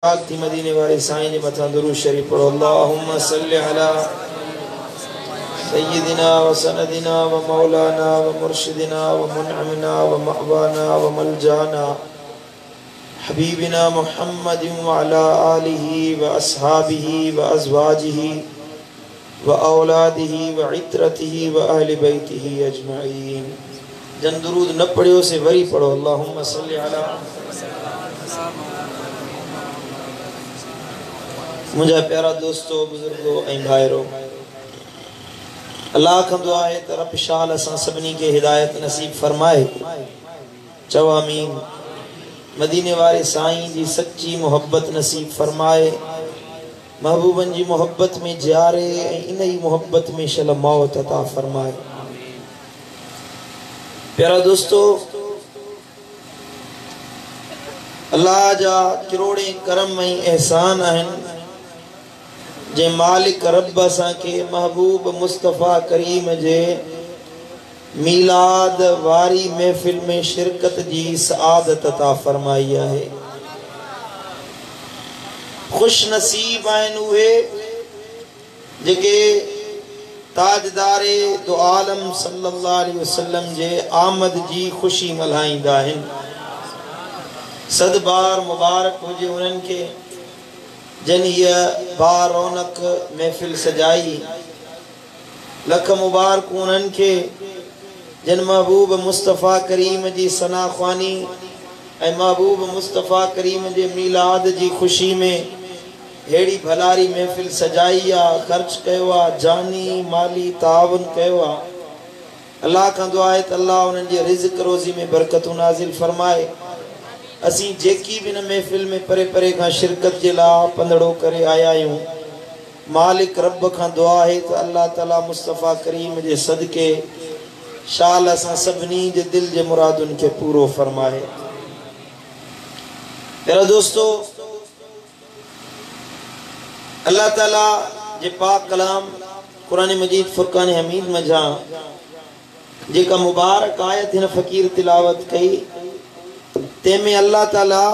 थी मदीने वाले साईं जे मथा दुरूद शरीफ पढ़ो। अल्लाहुम्मा सल्लि अला सय्यिदिना व सनदिना व मौलाना व मुर्शिदिना व मुनअमिना व मअवाना व मलजाना हबीबिना मुहम्मदिन व अला आलिहि व अस्हाबिहि व अज़वाजिहि व औलादिहि व इत्रतिहि व अहलि बैतिहि अजमईन। जन दुरूद न पढ़ियो से वरी पढ़ो। अल्लाहुम्मा सल्लि अला। मुझे प्यारा दोस्तों, बुजुर्गों ऐं भाइरों, अल्लाह खां दुआ है त रब शाल असां सभिनी खे हिदायत नसीब फरमाए। चओ आमीन। मदीने वारे साईं जी सच्ची मोहब्बत नसीब फरमाए, महबूबन जी मोहब्बत में जियारे ऐं इन ही मोहब्बत में शल मौत अता फरमाए। प्यारा दोस्तों, अल्लाह जा करोड़े करम ऐं एहसान आहिनि जे मालिक रब असां के महबूब मुस्तफ़ा करीम जे मीलाद वारी महफिल में शिरकत जी सआदत अता फरमाई है। खुश नसीब आहिनि उहे जेके ताजदारे दो आलम सल्लल्लाहु अलैहि वसल्लम जे आमद जी खुशी मल्हाईंदा आहिनि। सद बार मुबारक हुजे उन्हनि के जन ये बारौनक महफिल सजाई। लख मुबारक उन्हनि के जन महबूब मुस्तफ़ा करीम जी सना ख़्वानी ऐं महबूब मुस्तफ़ा करीम जे मीलाद जी खुशी में हेड़ी भलारी महफिल सजाई आ, खर्च कयो आ, जानी माली तावन कयो आ। अल्लाह खां दुआ है त अल्लाह उन्हनि जे रिज़्क़ रोज़ी में बरकतूं नाज़िल फरमाए। असी जेकी भी न महफिल में परे परे का शिरकत जे ला पंदड़ो करे आया आहियूं, मालिक रब खां दुआ है तो अल्लाह ताला मुस्तफ़ा करीम जे सदके शाल असां सभिनी जे दिल जे मुरादुन के पूरो फरमाए। मेरा दोस्तों, अल्लाह ताला जे पाक कलाम कुरान मजीद फुरकान हमीद मजा जेका मुबारक आयत हिन फ़कीर तिलावत कई, तेमें अल्लाह ताला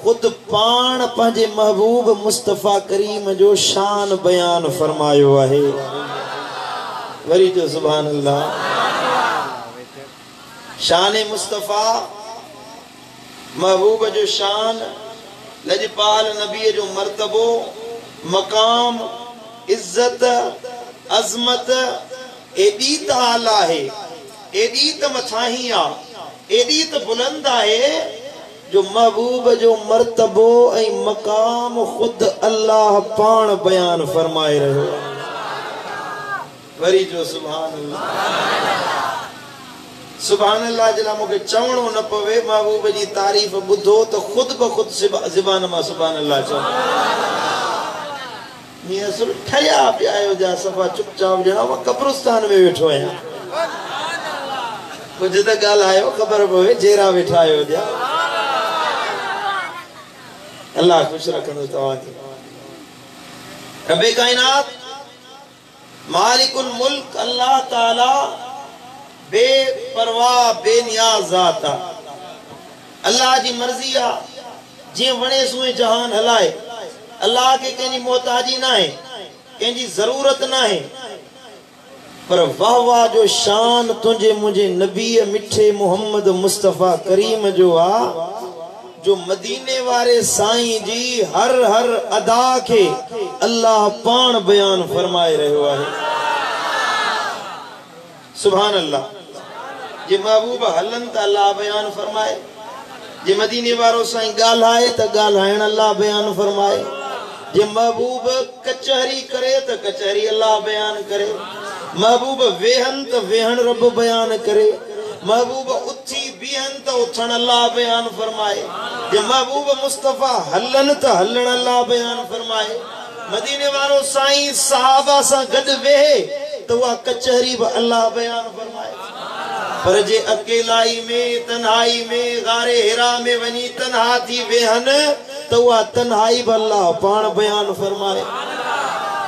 खुद पान पंहिंजे महबूब मुस्तफ़ा करीम जो शान बयान फरमायो है। वरी जो सुभान अल्लाह। शान मुस्तफ़ा महबूब जो शान, लजपाल नबी जो मर्तबो, मकाम, इज्जत, अजमत एडी त आला है, एडी त मथाही आ, एडी त बुलंद है जो महबूब जो मर्तबो ऐं मकाम खुद अल्लाह पान बयान फरमाए रहो। वरी जो सुभान अल्लाह। सुभान अल्लाह जला मुझे चवणो न पवे, महबूब जी तारीफ बुधो तो खुद ब खुद ज़बान मां सुभान अल्लाह चो। ये सुर ठया पियायो जा सफा चुपचाप जना मां कब्रिस्तान में वेठो आया। कुछ तो ॻाल्हायो ख़बर पवे जेरा वेठा आयो जा। अल्लाह खुश रखंदो तव्हांखे। रब्बे कायनात मालिकुल मुल्क अल्लाह ताला बेपरवाह बेनियाज़ ज़ात आ। अल्लाह जी मर्ज़ी आ, जे वणे सुए जहान हलाए। अल्लाह के कंहिंजी मोहताजी ना है, कंहिंजी ज़रूरत ना है, पर वाह वाह जो शान तुझे मुझे नबी मिठे मोहम्मद मुस्तफ़ा करीम जो आ, जो मदीने वारे साईं जी हर हर अदा के अल्लाह पान बयान फरमाए रहो है। सुभान अल्लाह। जे महबूब हलन त अल्लाह बयान फरमाए, जे मदीने वारो साईं ॻाल्हाए त ॻाल्हाइण अल्लाह बयान फरमाए, जे महबूब कचहरी करे त कचहरी अल्लाह बयान करे, महबूब वेहन त वेहन रब बयान करे, महबूब उथी बीहन त उथण अल्लाह बयान फरमाए, जे महबूब मुस्तफ़ा हलन त हलन अल्लाह बयान फरमाए। मदीने वारो साईं सहाबा सां गॾु वेहे त उहा कचहरी बि अल्लाह बयान फरमाए। पर जे अकेलाई में तन्हाई में गारे हिरा में वनी तन्हा थी वेहन तो वह तन्हाई भी अल्लाह पान बयान फरमाए।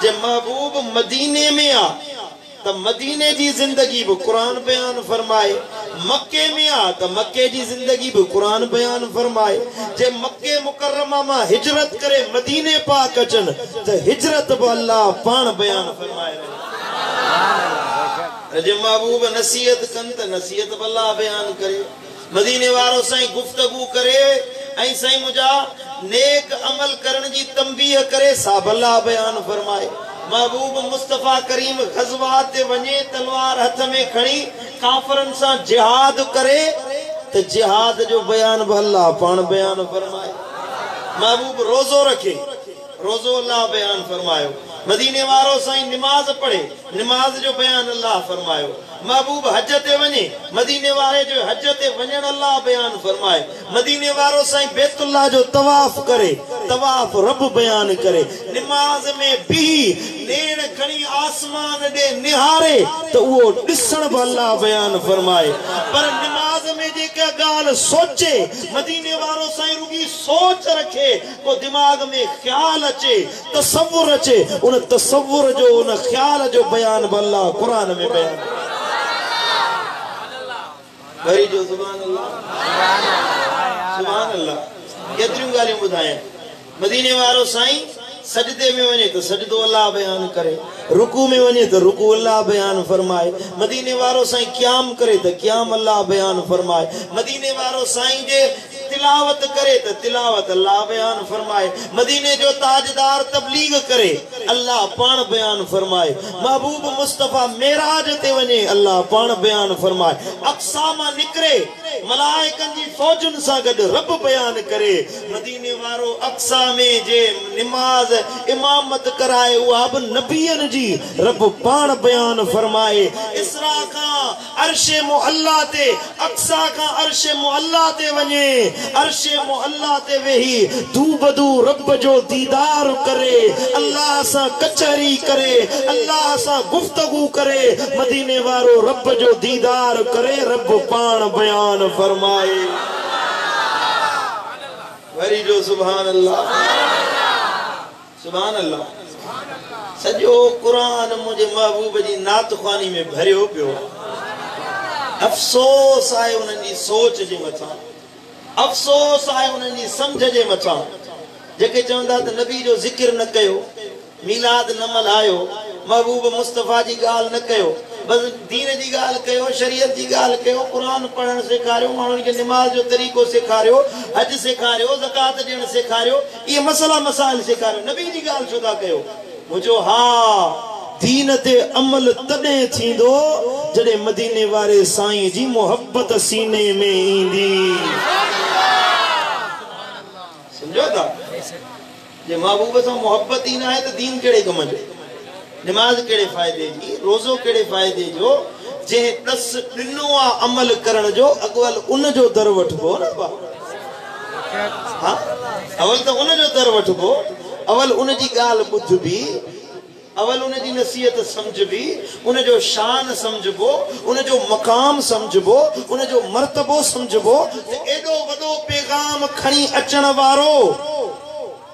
जे महबूब मदीने में आ त मदीने जी ज़िंदगी भी कुरान बयान फरमाए, मक्के में आ त मक्के जी ज़िंदगी भी कुरान बयान फरमाए। जे मक्के मुकर्रमा मां हिजरत करे मदीने पाक अचन त हिजरत भी अल्लाह पान बयान फरमाए। जे महबूब नसीहत कन त नसीहत भी अल्लाह बयान करे। मदीने वारो साईं गुफ्तगू करे ऐं साईं मुझा नेक अमल करण जी तंबीह करे साब अल्लाह बयान फरमाए। महबूब मुस्तफा करीम ग़ज़वात ते वने तलवार हथ में खणी काफरन सा जिहाद करे तो जिहाद जो बयान भी अल्लाह पान बयान फरमाए। महबूब रोजो रखे, रोजो अल्लाह बयान फरमायो। मदीने वारो साईं निमाज पढ़े, निमाज जो बयान अल्लाह फरमायो। महबूब हज ते वने, मदीने वारे जो हज ते वञण अल्लाह बयान फरमाए। मदीने वारो साईं बैतुल्लाह जो तवाफ करे, तवाफ रब बयान करे। निमाज में भी नेण खणी आसमान दे निहारे तो वो ॾिसण भी अल्लाह बयान फरमाए। पर निमाज में जेका गाल सोचे, मदीने वारो साईं रुगी सोच रखे, को दिमाग में ख्याल अचे, तसव्वुर अचे, उन तसव्वुर जो उन ख्याल जो बयान भी अल्लाह कुरान में बयान वरी जो सुभान अल्लाह सुभान अल्लाह। केतिरियूं ॻाल्हियूं ॿुधायां। मदीने वारो साईं सजदे में वने तो सजदो अल्लाह बयान करे, रुकू में वने तो रुकू अल्लाह बयान फरमाए। मदीने वारो साईं क़याम करे तो क़याम अल्लाह बयान फरमाए। मदीने वारो साईं जे तिलावत करे तो तिलावत अल्लाह बयान फरमाए। मदीने जो ताजदार तबलीग करे अल्लाह पान बयान फरमाए। महबूब मुस्तफा मेराज ते वने अल्लाह पान बयान फरमाए। अक्सा मां निकरे मलाइकन जी फौजन सा गड रब बयान करे। मदीने वारो अक्सा में जे निमाज इमामत कराए उहा भी नबियन जी रब पान बयान फरमाए। इसरा का अर्शे मुअल्ला ते, अक्सा का अर्शे मुअल्ला ते वने, अर्शे मुअल्ला ते वेही दू बदू रब जो दीदार करे, अल्लाह सा कचहरी करे, अल्लाह सा गुफ्तगू करे। मदीने वारो रब जो दीदार करे, रब पान बयान फरमाए। वरी जो सुभान अल्लाह सुभान अल्लाह। सजो कुरान मुझे महबूब जी नात ख़्वानी में भरियो पियो। अफ़सोस आहे उन्हनि जी सोच जे मथां, अफ़सोस आहे उन्हनि जी सम्झ जे मथां। जेके चवंदा त नबी जो ज़िक्र न कयो, मीलाद न मल्हायो, महबूब मुस्तफ़ा जी ॻाल्हि न कयो, बस दीन जी ॻाल्हि कयो, शरीयत जी ॻाल्हि कयो, कुरान पढ़णु सेखारियो, माण्हुनि खे निमाज़ जो तरीक़ो सेखारियो, हज सेखारियो, ज़कात ॾियणु सेखारियो, इहे मसला मसाइल सेखारियो, नबी जी ॻाल्हि छो था कयो? मुंहिंजो हा दीन ते अमल तॾहिं थींदो जॾहिं मदीने वारे साईं जी मोहब्बत सीने में ईंदी। समझो था? जे महबूब सां मोहब्बत ई न आहे त दीन कहिड़े कम जो, निमाज़ कहिड़े फ़ाइदे जी, रोज़ो कहिड़े फ़ाइदे जो? जंहिं दस ॾिनो आहे अमल करण जो, अॻुवल उन जो दर वठिबो न भाउ। हा अवल त उन जो दर वठिबो, अवल उन जी ॻाल्हि ॿुधबी, अवल उन जी नसीहत समझबी, उन जो शान समझबो, उन जो मकाम समझबो, उन जो मर्तबो समझबो। एॾो वॾो पैगाम खणी अचण वारो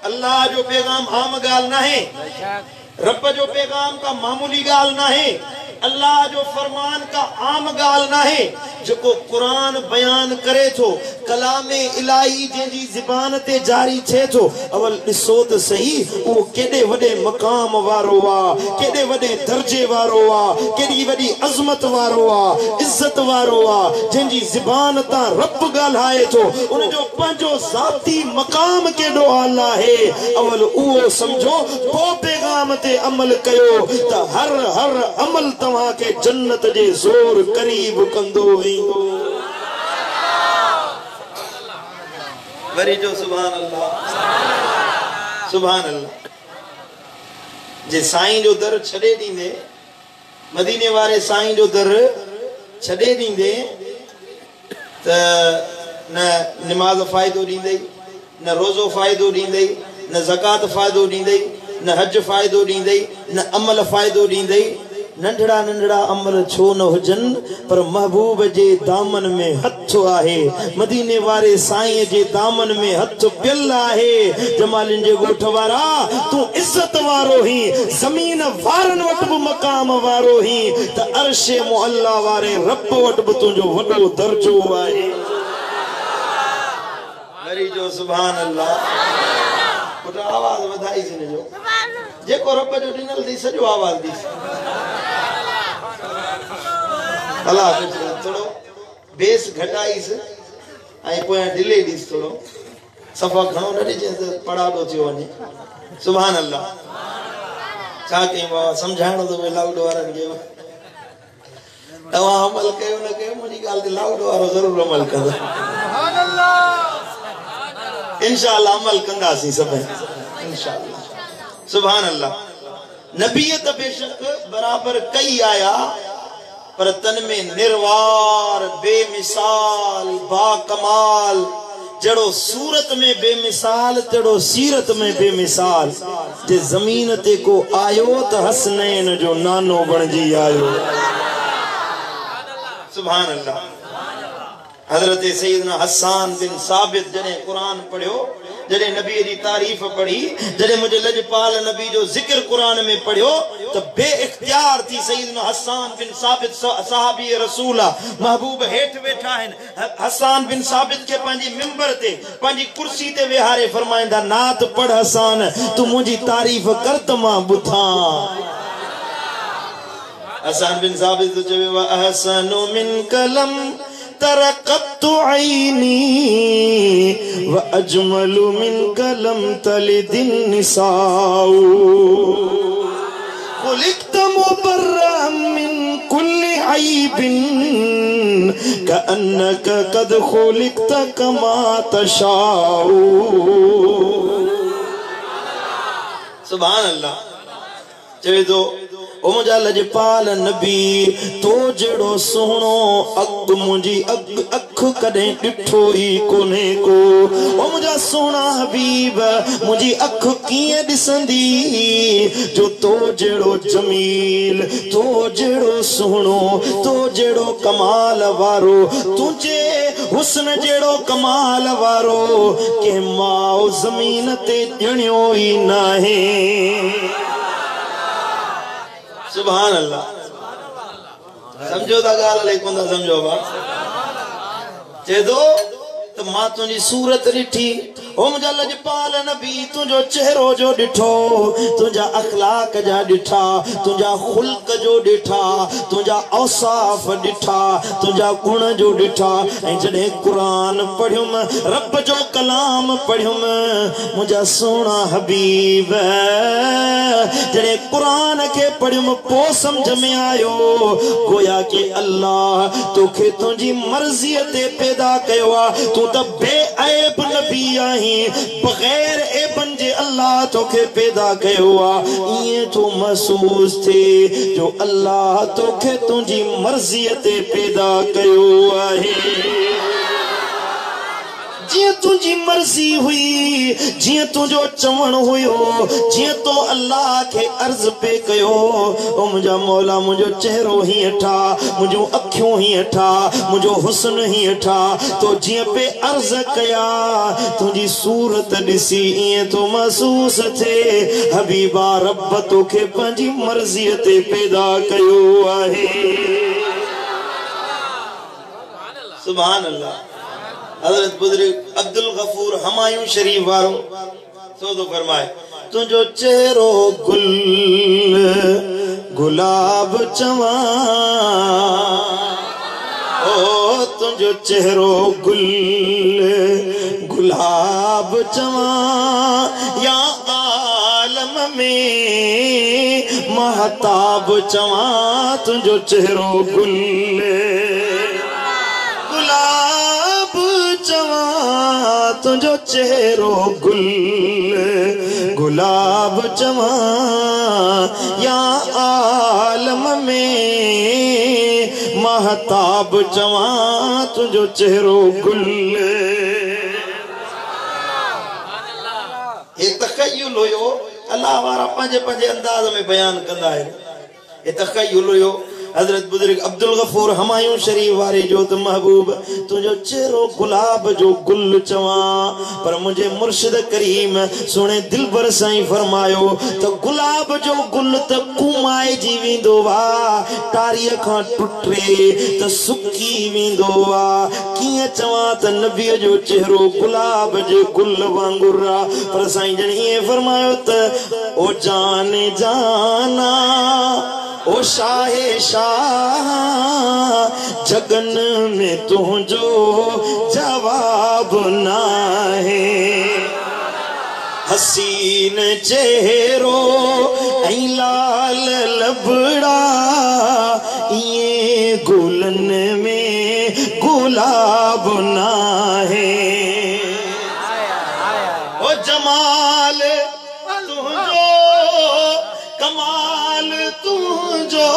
अल्लाह जो पैगाम आम ॻाल्हि नाहे, रब जो पैगाम का मामूली ॻाल्हि नाहे, अल्लाह जो फरमान का आम ॻाल्हि नाहे। जेको कुरान बयान करे थो, कलामे इलाही जंहिंजी ज़बान ते जारी थिए थो, अवल ॾिसो त सही उहो केॾे वॾे मक़ाम वारो आहे, केॾे वॾे दर्जे वारो आहे, केॾी वॾी अज़मत वारो आहे, इज़त वारो आहे। जंहिंजी ज़बान तां रब ॻाल्हाए थो, उन जो पंहिंजो ज़ाती मक़ाम केॾो आला आहे। अवल उहो समझो, पोइ पैगाम ते अमल कयो त हर हर अमल तव्हां खे जन्नत जे ज़ोर करीब कंदो वेंदो। वरी जो सुभान अल्लाह सुभान अल्लाह। जे साईं जो दर छॾे ॾींदे, मदीने वारे साईं जो दर छॾे ॾींदे त न निमाज़ फ़ाइदो ॾींदई, न रोज़ो फ़ाइदो ॾींदई, न ज़कात फ़ाइदो ॾींदई, न हज फ़ाइदो ॾींदई, न अमल फ़ाइदो ॾींदई, नंढड़ा नंढड़ा अमल छो न हुजन पर महबूब जे दामन में हथ आहे मदीने वारे साईं जे दामन में हथ पियल आहे जमालिन जे गोठ वारा तू इज्जत वारो ही जमीन वारन वट भी मकाम वारो ही त अर्शे मुअल्ला वारे रब वट भी तुझो वडो दर्जो आहे वरी जो सुभान अल्लाह पुट आवाज वधाई से जो जेको रब जो दिनल दी सजो आवाज दी भला थोड़ो बेस घटाई से आई पोया डिले दिस थोड़ो सफा घणो न ॾिजे त पढ़ाडो थियो वञे सुभान अल्लाह छा कयूं बाबा समझाइणो तो लाउड वारनि खे तव्हां अमल कयो न कयो मुंहिंजी ॻाल्हि ते लाउड वारो ज़रूर अमल कंदा सुभान अल्लाह इंशाअल्लाह अमल कंदासीं सभई इंशाअल्लाह सुभान अल्लाह नबीयत बेशक बराबर कई आया पर तन में निर्वार बेमिसाल बाकमाल जड़ो सूरत में बेमिसाल तेड़ो सीरत में बेमिसाल जे जमीन ते को आयो त हसनैन जो नानो बणजी आयो सुभान अल्लाह हजरत सैयदना हसन बिन साबित जने कुरान पढ़ियो जने नबी दी तारीफ पढ़ी जने मुझे लजपाल नबी जो जिक्र कुरान में पढ़ियो तो बे इख्तियार थी सैयदना हसन बिन साबित सहाबी रसूला महबूब हेठ बैठा है हसन बिन साबित के पांजी मिंबर ते पांजी कुर्सी ते वेहारे फरमाइंदा नात पढ़ हसन तू मुझी तारीफ कर त मां बुथा हसन बिन साबित तो चवे वा अहसनु मिन कलम तरक़त ऐनी व अजमलु मिन कलम तलिदिन निसाउ खुलिक़्त मुबर्रअम मिन कुल्लि ऐबिन कअन्नक क़द खुलिक़्त कमा तशाउ सुभान अल्लाह चवे तो ओ मुझा लजपाल नबी तो जड़ो सोहणो अग मुझी अख कदे डिठो ही कोने को ओ मुझा सोना हबीब मुझी अख किए दिसंदी जो तो जड़ो जमील तो जड़ो सोहणो तो जड़ो कमाल वारो तुझे हुस्न जड़ो कमाल वारो के माओ जमीन ते ॼणियो ही नाहे सुभान अल्लाह समझो ता गाल ले कोंदा समझो बा चे दो तो मां तुझी सूरत ॾिठी ओ मुझा लजपाल नबी तुझो चेहरो जो ॾिठो तुझा अखलाक जा ॾिठा तुझा खुल्क जो ॾिठा तुझा औसाफ ॾिठा तुझा गुण जो ॾिठा ऐं जॾहिं कुरान पढ़ियुम रब जो कलाम पढ़ियुम मुझा सोना हबीब जॾहिं कुरान के पढ़ियुम पो समझ में आयो गोया के अल्लाह तोखे तुझी मर्ज़ी ते पैदा कयो आ तू त बेऐब नबी आहीं बगैर ऐबन जे अल्लाह तोखे पैदा कयो आ इए तो महसूस थे जो अल्लाह तोखे तुझी मर्ज़ी ते पैदा कयो आहे जी तुझी मर्जी हुई जी तुझो चवण हुयो जी तो अल्लाह के अर्ज पे कयो ओ मुझा मौला मुझो चेहरो ही अठा मुझो अखियों ही अठा मुझो हुस्न ही अठा तो जी पे अर्ज कया तुझी सूरत दिसी ये तो महसूस थे हबीबा रब तोखे पंजी मर्जी ते पैदा कयो आहे सुभान अल्लाह हजरत बुजुर्ग अब्दुल गफूर हमायूं शरीफ वारो तो फरमाए तुझो चेहरो गुल गुलाब चवा ओ तुझो चेहरो गुल गुलाब चवा या आलम में महताब चवा तुझो चेहरो गुल गुलाब चवा तुझो चेहरो गुल गुलाब चवा या आलम में महताब चवा तुझो चेहरो गुल ये तखय्युल हुयो अल्लाह वारा पंजे पंजे अंदाज में बयान कंदा है ये तखय्युल हुयो हजरत बुजुर्ग अब्दुल गफूर हमायूं शरीफ वारे जो तो महबूब तुझो चेहरो गुलाब जो गुल चवा पर मुझे मुर्शिद करीम सुने दिलबर साईं फरमायो तो गुलाब जो गुल तो कुमाए जी वेंदो वा टारीअ खां टुटे तो सुकी वेंदो वा किए चवा त नबी जो चेहरो गुलाब जो गुल वांगुर पर साईं जन ये फरमायो त ओ जाने जाना ओ शाहे शाह जगन में तुझो जवाब ना है हसीन चेहरो ऐ लाल लबड़ा ये गुलन में गुलाब ना है ओ जमाल तुझो कमाल तुझो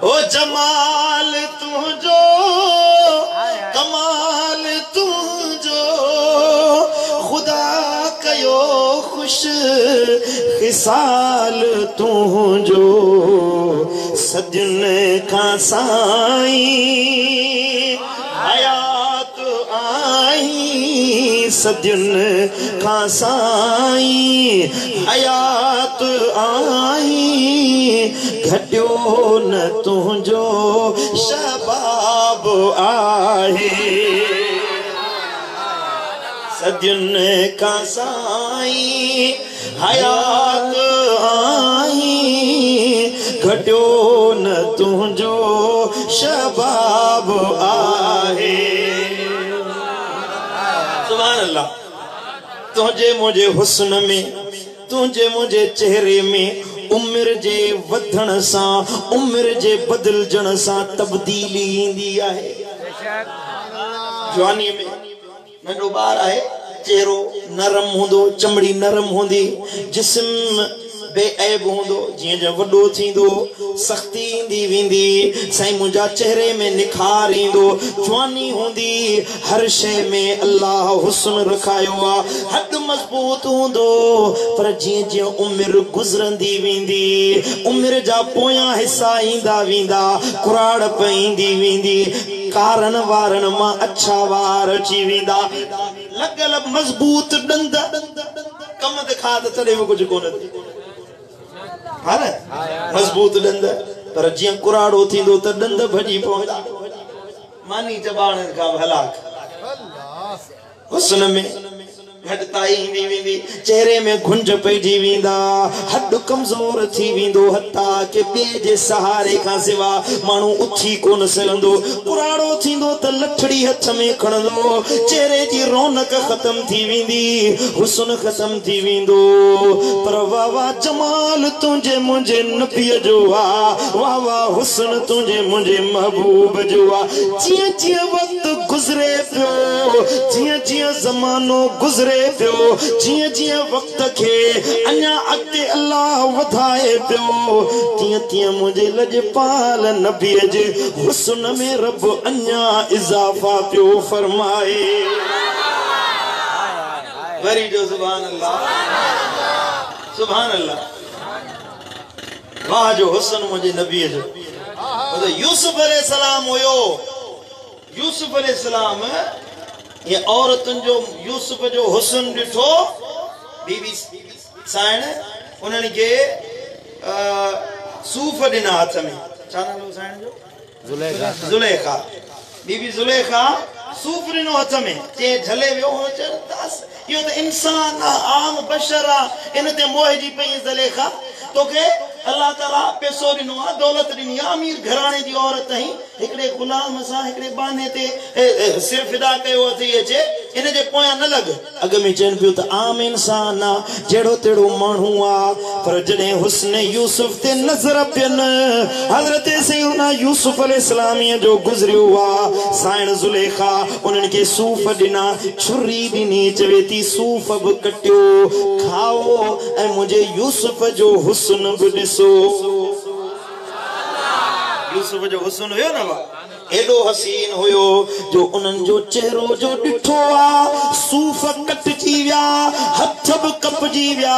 ओ जमाल तुझो कमाल तुझो खुदा कयो खुश खिसाल तुझो सजन का साईं हयात आई सजन का साईं हयात आई घटियो न तुझो शबाब आहे सजन का साईं हयात आई घटियो न तुझो शबाब आहे सुभान अल्लाह तुझे मुझे हुस्न में तुझे मुझे चेहरे में उम्र जे वधण सा उम्र जे बदलजण सा तब्दीली इंदी आहे जवानी में नंढो ॿार आहे चेहरो नरम होंदो चमड़ी नरम होंदी जिस्म बेऐब होंदो जिए जो वडो थींदो सख्ती इंदी वेंदी साईं मुंहिंजा चेहरे में निखार ईंदो जवानी होंदी हर शय में अल्लाह हुस्न रखायो आहे हद मजबूत होंदो पर जिए जिए उम्र गुज़रंदी वेंदी उम्र जा पोयां हिस्सा ईंदा वेंदा कुराड़ पईंदी वेंदी कारण वारन मां अच्छा वार अची वेंदा लॻल मजबूत ॾंद कम दिखा त तॾहिं बि कुझु कोन हा न मजबूत ॾंद पर जीअं कुराड़ो थींदो त ॾंद भॼी पवंदा मानी चबाण खां हलाक हुस्न में घटताई ईंदी वेंदी चेहरे में घुंज पइजी वेंदा हड कमज़ोर थी वेंदो हता के ॿिए जे सहारे खां सिवा माण्हू उथी कोन सघंदो कुराड़ो थींदो त लठड़ी हथ में खणंदो चेहरे जी रौनक ख़त्म थी वेंदी हुस्न ख़त्म थी वेंदो पर वाह वाह जमाल तुंहिंजे मुंहिंजे नबीअ जो आहे वाह वाह हुस्न तुंहिंजे मुंहिंजे महबूब जो आहे जीअं जीअं वक़्तु गुज़रे पियो जीअं जीअं ज़मानो गुज़रे पियो जिए जिए वक्त के अन्या अॻिते अल्लाह वधाए पियो तीअं तीअं मुझे लजपाल नबी जे हुस्न में रब अन्या इजाफा पियो फरमाए वरी जो सुभान अल्लाह वाह जो हुस्न मुझे नबी जो तो यूसुफ अलैहिस्सलाम हुयो यूसुफ अलैहिस्सलाम ये औरतन जो यूसुफ जो हुस्न ॾिठो बीबी साइण उन्हनि के सूफ ॾिना हथ में छा नालो साइण जो जुलेखा जुलेखा बीबी जुलेखा सूफ ॾिनो हथ में चे झले वियो हो चरदास यो तो इंसान आम बशर इन ते मोहिजी पई जुलेखा तोखे अल्लाह ताला पैसो ॾिनो आहे दौलत ॾिनी आहे अमीर घराणे जी औरत ही हिकिड़े गुलाम सां हिकिड़े बाने ते सिर फिदा कयो थी अचे इन जे पोयां न लॻ अॻ में चवनि पियो त आम इंसान आहे जहिड़ो तहिड़ो माण्हू आहे पर जॾहिं हुस्न यूसुफ ते नज़र पियनि हज़रत सैयदना यूसुफ अलैहिस्सलामीअ जो गुज़रियो आहे साइण ज़ुलेखा उन्हनि खे सूफ़ ॾिना छुरी ॾिनी चवे थी सूफ़ बि कटियो खाओ ऐं मुंहिंजे यूसुफ जो हुस्न बि ॾिसो यूसुफ जो हुस्न हुयो न एडो हसीन हुयो जो उनन जो चेहरो जो डिठो आ सूफ कटजी विया हथ भी कपजी विया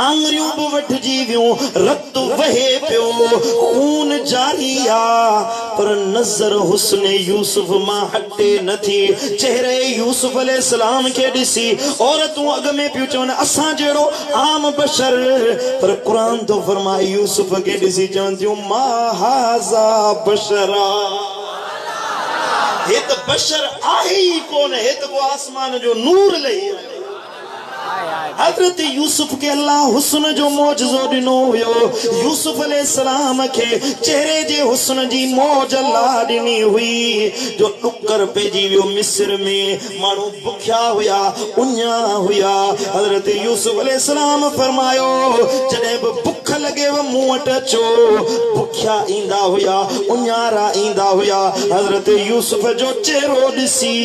आंगरियों भी वठजी वियूं रत वहे पियो खून जारी आ पर नजर हुस्न यूसुफ मां हटे नथी चेहरे यूसुफ अलैहिस्सलाम के दिसी औरतूं अग में पियो चवन असा जेड़ो आम बशर पर कुरान तो फरमाए यूसुफ के दिसी चवंदियूं मा हाजा बशरा हे तो बशर आहे ही कौन है तो वो आसमान जो नूर लही हजरत यूसुफ के अल्लाह हुस्न जो मौजज़ो दिनो हुयो यूसुफ अलैहिस्सलाम के चेहरे जे हुस्न जी मौज अल्लाह दिनी हुई जो टुकर पेजी वियो मिस्र में मानू भुखिया हुया उन्या हुया हजरत यूसुफ अलैहिस्सलाम फरमायो जडे भुख लगे वो मुंह वट अचो भुखिया इंदा हुया उन्यारा इंदा हुया हजरत यूसुफ जो चेहरो दिसी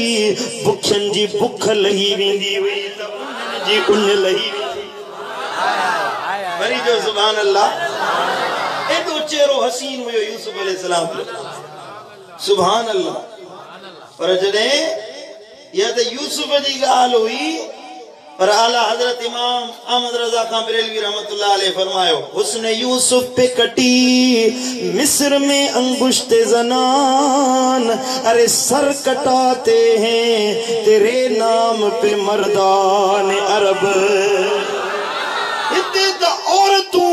भुखियन जी भुख लही वेंदी हुई जी उन लही वरी जो सुभान अल्लाह एडो चेहरो हसीन हुयो यूसुफ अलैहिस्सलाम सुभान अल्लाह पर जडे या तो यूसुफ जी गाल हुई पर आला हजरत इमाम अहमद रजा खान बरेलवी रहमतुल्लाह अलैह फरमायो हुस्न यूसुफ पे कटी मिस्र में अंगुश्ते जनान अरे सर कटाते हैं तेरे नाम पे मर्दान अरब इतने तो औरतों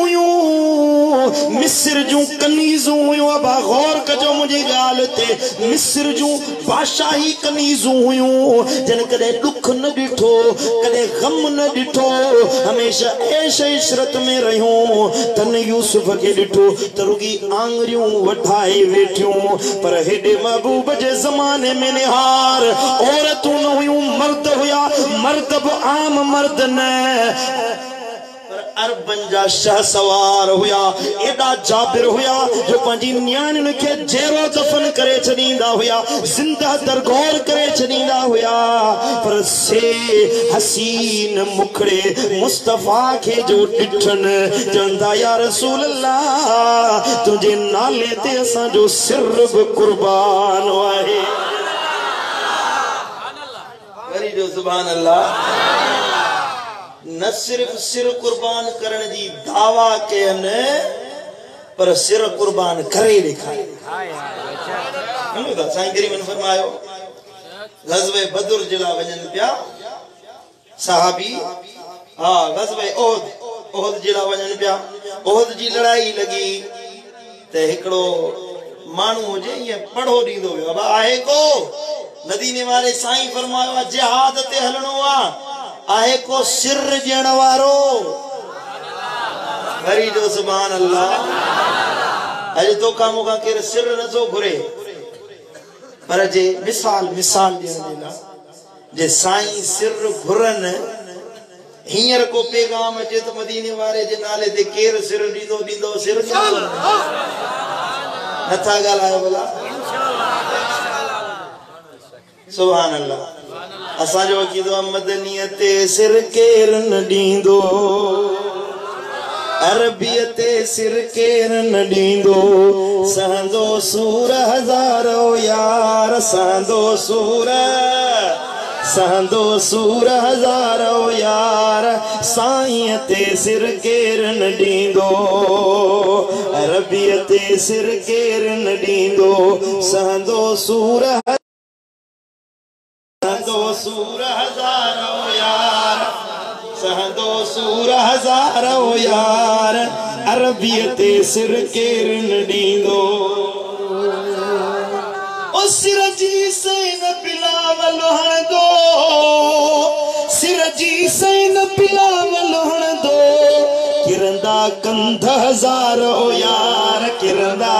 मिस्र जू कनीजू हुयूं अब गौर कजो मुझे गाल ते मिस्र जू बादशाही कनीजू हुयूं जन कदे दुख न दिठो कदे गम न दिठो हमेशा ऐश इशरत में रहियो तन यूसुफ के दिठो तरुगी आंगरियों वठाई वेठियों पर हेडे महबूब जे जमाने में निहार औरतों न हुयूं मर्द हुया मर्द आम मर्द न अरबन जा शाह सवार हुया एडा जाबिर हुया जो पंजी न्याणियुनि के जेरो दफन करे छॾींदा हुया जिंदा दरगोर करे छॾींदा हुया पर से हसीन मुखड़े मुस्तफा के जो ॾिठन चवंदा या रसूल अल्लाह तुझे नाले ते असां जो सिर भी कुर्बान आहे वरी जो सुभान अल्लाह न सिर्फ सिर कुर्बान करने जी दावा के न पर सिर कुर्बान करे दिखाए साईं करीम फरमायो गज़वे बदर जिला वजन पिया सहाबी हां गज़वे ओहद जिला वजन पिया ओहद जी लड़ाई लगी ते एकड़ो मानू जे ये पढ़ो दींदो अब आहे को मदीने वाले साईं फरमायो जिहाद ते हलणो आ आहे को सिर ॾियण वारो वरी जो सुभान अल्लाह अॼु तोखा मूंखा केरु सिर नथो घुरे पर जे मिसाल ॾियण जे लाइ जे साईं सिर घुरनि हींअर को पैगाम अचे त मदीने वारे जे नाले ते केरु सिर ॾींदो सिर नथा ॻाल्हायो भला सुभान अल्लाह असांजो अक़ीदो मदनीअ ते सिर केर न ॾींदो अरबीअ ते सिर केर न ॾींदो सहंदो सूर हज़ारो यार सहंदो सूर हज़ारो यार साईं ते सिर केर न ॾींदो अरबीअ ते सिर केर न ॾींदो सहंदो सूर हज़ारो यार सहंदो सूर हज़ारो यार अरबीअ ते सिर केर न ॾींदो ओ सिर जी सैन बिलावल हणंदो सिर जी सैन बिलावल हणंदो किरंदा कंध हज़ारो यार किरंदा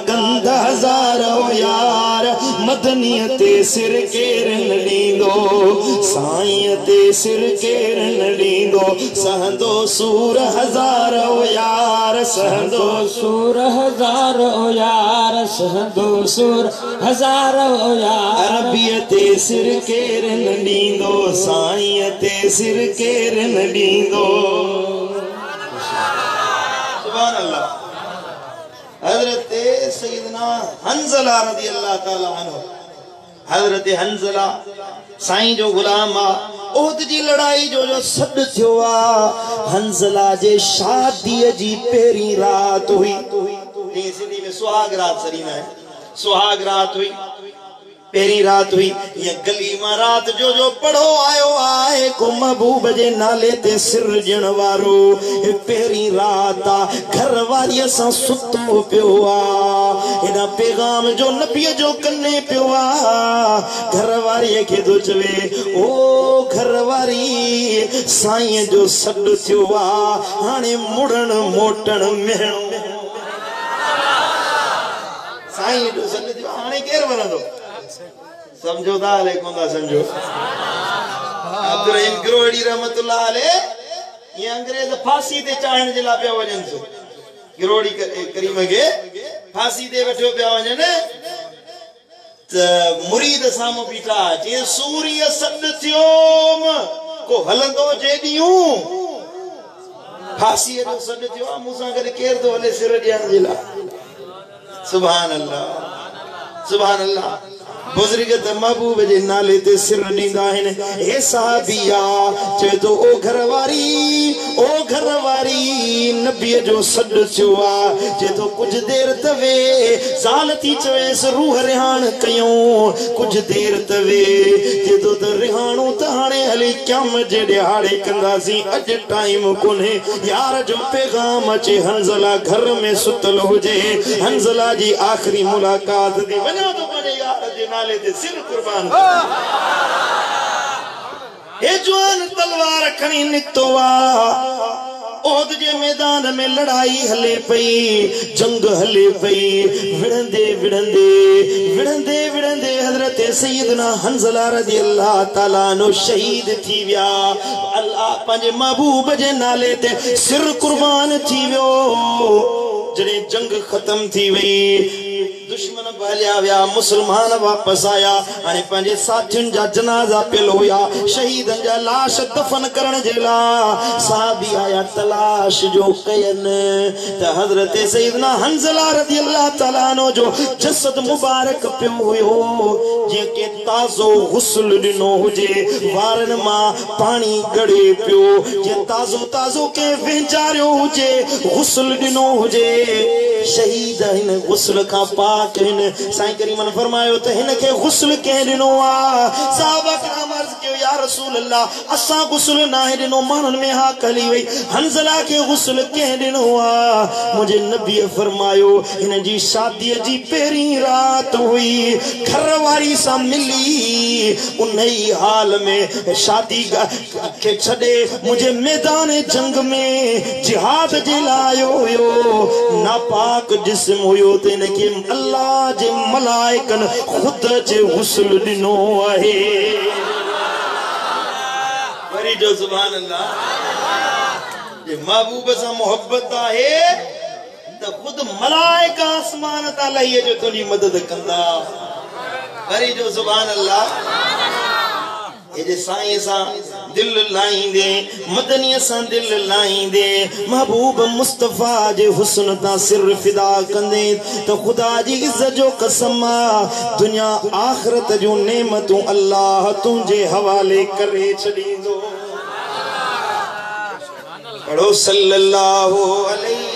कंध हज़ारो यार मदनीअ ते सिर केर न ॾींदो साईं ते सिर केर न ॾींदो सहंदो सूर हज़ारो यार सहंदो सूर हज़ारो यार सहंदो सूर हज़ारो यार अरबीअ ते सिर केर न ॾींदो साईं ते सिर केर न ॾींदो सुभान अल्लाह हज़रत सैयदना हंज़ला रज़ी अल्लाह ताला अन्हु हज़रत हंज़ला साईं जो गुलाम आ ओहद जी लड़ाई जो सद थियो आ हंज़ला जे शादी जी पेरी रात हुई सिंधी में सुहाग रात सरीना है सुहाग रात हुई पेरी रात हुई ये गली में रात जो पढ़ो आयो आए को महबूब जे नाले ते सिर जण वारो पेरी रात आ घर वारी सा सुतो पियो आ एना पैगाम जो नबी जो कन्ने पियो आ घर वारी के दो चवे ओ घर वारी साईं जो सड थियो आ हाने मुड़न मोटन मेणो साईं जो सड थियो हाने केर वरंदो समझो था ले कौन था समझो अब्दुल रहीम गिरोड़ी रहमतुल्लाह अलैह ये अंग्रेज फांसी ते चाहण जे ला पिया वजन सो गिरोड़ी करीम के फांसी ते बैठो पिया वजन त मुरीद सामो बीठा जे सूर्य सद थियोम को हलंदो जे दियूं फांसी जो सद थियो मूसा गरे केर तो हले सिर ॾियण जे ला सुभान अल्लाह बुजुर्ग त महबूब जे नाले ते सिर ॾींदा आहिनि हे साहबिया चए तो ओ घरवारी नबी जो सड थियो आ चए तो कुछ देर तवे ज़ाल थी चवेस रूह रिहान कयूं कुछ देर तवे चए तो त रिहाणो त हाणे हली क़याम जे ॾिहाड़े कंदासीं अॼु टाइम कोन्हे यार जो पैगाम अचे हंज़ला घर में सुतल हुजे हंज़ला जी आखिरी मुलाकात थी वञो तो पंहिंजे यार जे नाले ते सिर कुर्बान ए जवान तलवार खणी निकतो आ ओहद जे मैदान में लड़ाई हले पई जंग हले पई विड़ंदे हजरत सैयदना हंज़ला रज़ी अल्लाह ताला नो शहीद थी विया अल्लाह पंहिंजे महबूब जे नाले ते सिर कुर्बान थी वियो जड़े जंग खत्म थी वई दुश्मन भलिया विया मुसलमान वापस आया हाने पंहिंजे साथियुनि जा जनाजा पियल हुया शहीदन जा लाश दफन करण जे ला साहबी आया तलाश जो कयन त हजरत सैयदना हंज़ला रज़ी अल्लाह ताला नो जो जसद मुबारक पियो हुयो जेके ताज़ो गुस्ल ॾिनो हुजे वारन मां पानी गड़े पियो जे ताज़ो के वेंचारियो हुजे गुस्ल ॾिनो हुजे शहीद हिन गुस्ल का पाक हिन साईं करीमन फरमायो त हिन के गुस्ल के ॾिनो आ साहबा कराम अर्ज़ कयो या रसूल अल्लाह असां गुस्ल नाहे ॾिनो मानन में हा कली वई हंज़ला के गुस्ल के ॾिनो आ मुझे नबी फरमायो हिन जी शादी जी पेरी रात हुई घरवारी सा मिली उन ही हाल में शादी के छड़े मुझे मैदान जंग में जिहाद जे लायो हुयो नापाक जिस्म हुयो तेन के अल्लाह जे मलाइकन खुद जे गुस्ल ॾिनो आहे वरी जो सुभान अल्लाह जे महबूब सां मोहब्बत आहे त खुद मलाइका आसमान ता लही जो तुंहिंजी मदद कंदा वरी जो सुभान अल्लाह ये जे साईं सा दिल लाइंदे मदनी सा दिल लाइंदे महबूब मुस्तफा जे हुस्न ता सिर फिदा कंदे तो खुदा जी इज्जत जो कसम दुनिया आखिरत जो नेमतूं अल्लाह तुझे हवाले करे छडींदो पढ़ो सल्लल्लाहु अलैहि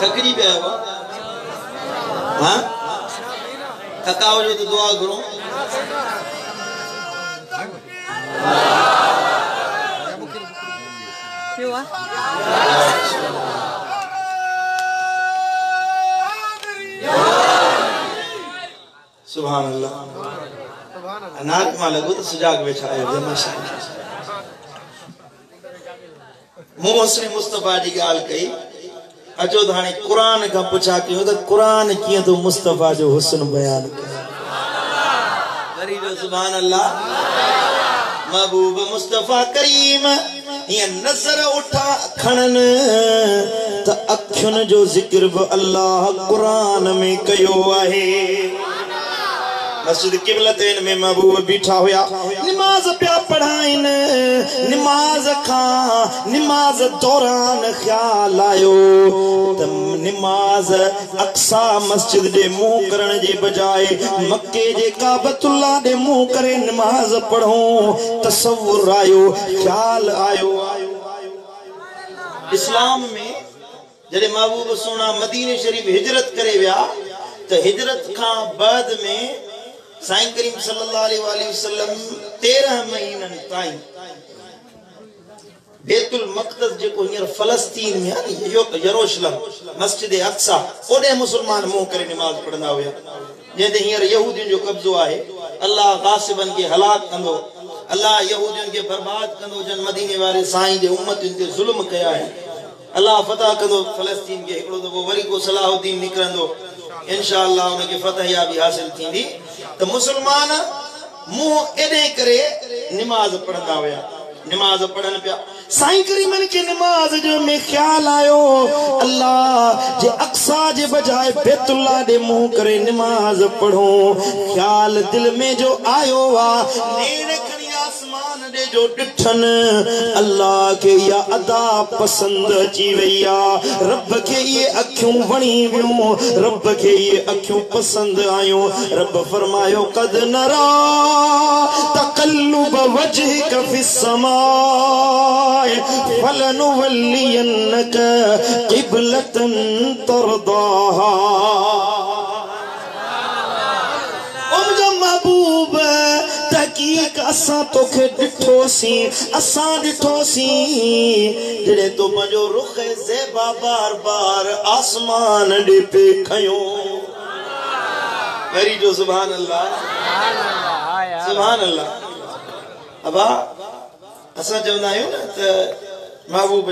थकजी पिया हुआ हाँ थकाओ जो तो दुआ करो सुभान अल्लाह अनाथ मां लगो तो सुजाग बैठा है माशाअल्लाह मुस्लिम मुस्तफा जी गाल कही अचो तो हाणे कुरान का पुछा कयूं तो कुरान किए तो मुस्तफा जो हुस्न बयान करे सुभान अल्लाह महबूब मुस्तफा करीम ये नजर उठा खणन त अखियुन जो जिक्र भी अल्लाह कुरान में कयो आहे मस्जिद किबलतैन में महबूब बीठा हुआ नमाज पिया पढ़ाइन नमाज नमाज दौरान ख्याल आयो त नमाज अक्सा मस्जिद दे मुंह करण जे बजाय मक्के जे काबतुल्लाह दे मुंह करे नमाज पढ़ो तसव्वुर आयो ख्याल आयो इस्लाम में जड़े महबूब सोना मदीने शरीफ हिजरत करे विया तो हिजरत का बाद में साईं करीम सल्लल्लाहु अलैहि वसल्लम 13 महीनन ताईं बैतुल मक़दस जेको हियर फलस्तीन में है यरूशलेम मस्जिद अक्सा ओडे मुसलमान मुंह करे नमाज पढ़ंदा हुआ जेदे हियर यहूदियुनि जो कब्जो आहे अल्लाह गासिबन के हलाक कंदो अल्लाह यहूदियुनि के बर्बाद कंदो जन मदीने वाले साईं जे उम्मतुनि ते जुल्म कया है अल्लाह फतह कंदो फलस्तीन के एकड़ो दफो वरी को सलाहुद्दीन निकरंदो इंशाअल्लाह उनके फतह या भी हासिल थींदी तो मुसलमान मुंह एडे करे नमाज पढ़ंदा हुआ नमाज पढ़न पिया साईं करीमन के नमाज जो में ख्याल आयो अल्लाह जे अक्सा जे बजाय बैतुल्लाह दे मुंह करे नमाज पढ़ो ख्याल दिल में जो आयो वा नेड़ खणी आसमान दे जो डिठन अल्लाह के या अदा पसंद अची वैया रब के ये अखियों वणी वियो रब के ये अखियों पसंद आयो रब फरमायो कद नरा तकल्लुब वजहिक फिस समा फलनुवल्लियन्नक क़िबलतन तरदाहा महबूब तहकीक असा तोखे डिठोसी असा डिठोसी जड़े तो मजो रुख ज़ेबा बार बार आसमान दे पे खयो वरी जो सुभान अल्लाह अबा असा चवंदा आहियूं न त महबूब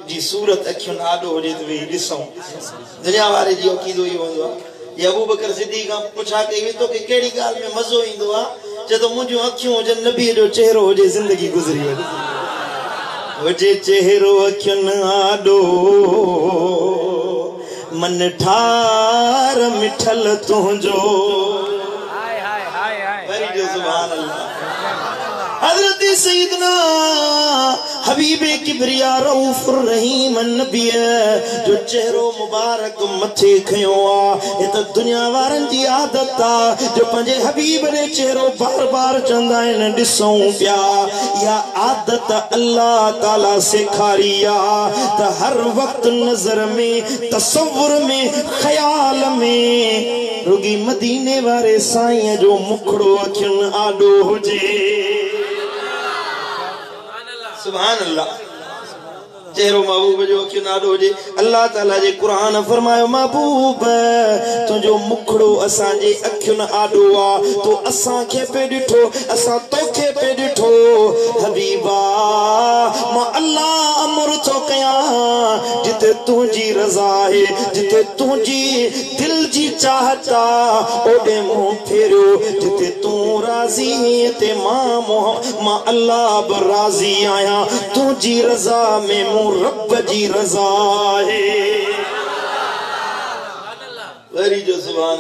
जी सूरत अखियुनि आॾो हुजे त वेही ॾिसूं दुनिया वारे जी अक़ीदो इहो हूंदो आहे अबू बकर सिद्दीक़ खां पुछा कई हुई तोखे कहिड़ी ॻाल्हि में मज़ो ईंदो आहे चए तो मुंहिंजूं अखियूं हुजनि नबीअ जो चेहरो हुजे ज़िंदगी गुज़री वञे हुजे चेहरो अखियुनि आॾो मन ठार मिठल तुंहिंजो वरी जो सुभान अल्लाह हज़रत सईदना हबीबे किबरिया रऊफुर रहीम नबी जो चेहरो मुबारक मथे खयो आ ये तो दुनिया वारन जी आदत आ जो पंजे हबीब ने चेहरो बार बार चंदा आहिनि ॾिसूं पिया या आदत अल्लाह ताला सेखारिया त हर वक्त नजर में तसव्वुर में ख्याल में रुगी मदीने वारे साईं जो मुखड़ो अखियुनि आॾो हुजे सुभान अल्लाह चेहरो महबूब जो अखियुनि आॾो हुजे अल्लाह ताला जे कुरान फरमायो महबूब तुंहिंजो मुखड़ो असांजे अखियुनि आॾो आहे तो असांखे पे ॾिठो असां तोखे पे ॾिठो हबीबा मां अल्लाह अमर थो कयां जिते तुंहिंजी रज़ा आहे जिते तुंहिंजी दिल जी चाहत आहे ओॾे मुंहुं फेरियो जिते तूं राज़ी ते मां अल्लाह बि राज़ी आहियां तुंहिंजी रज़ा में रब जी रज़ा है वरी जो सुभान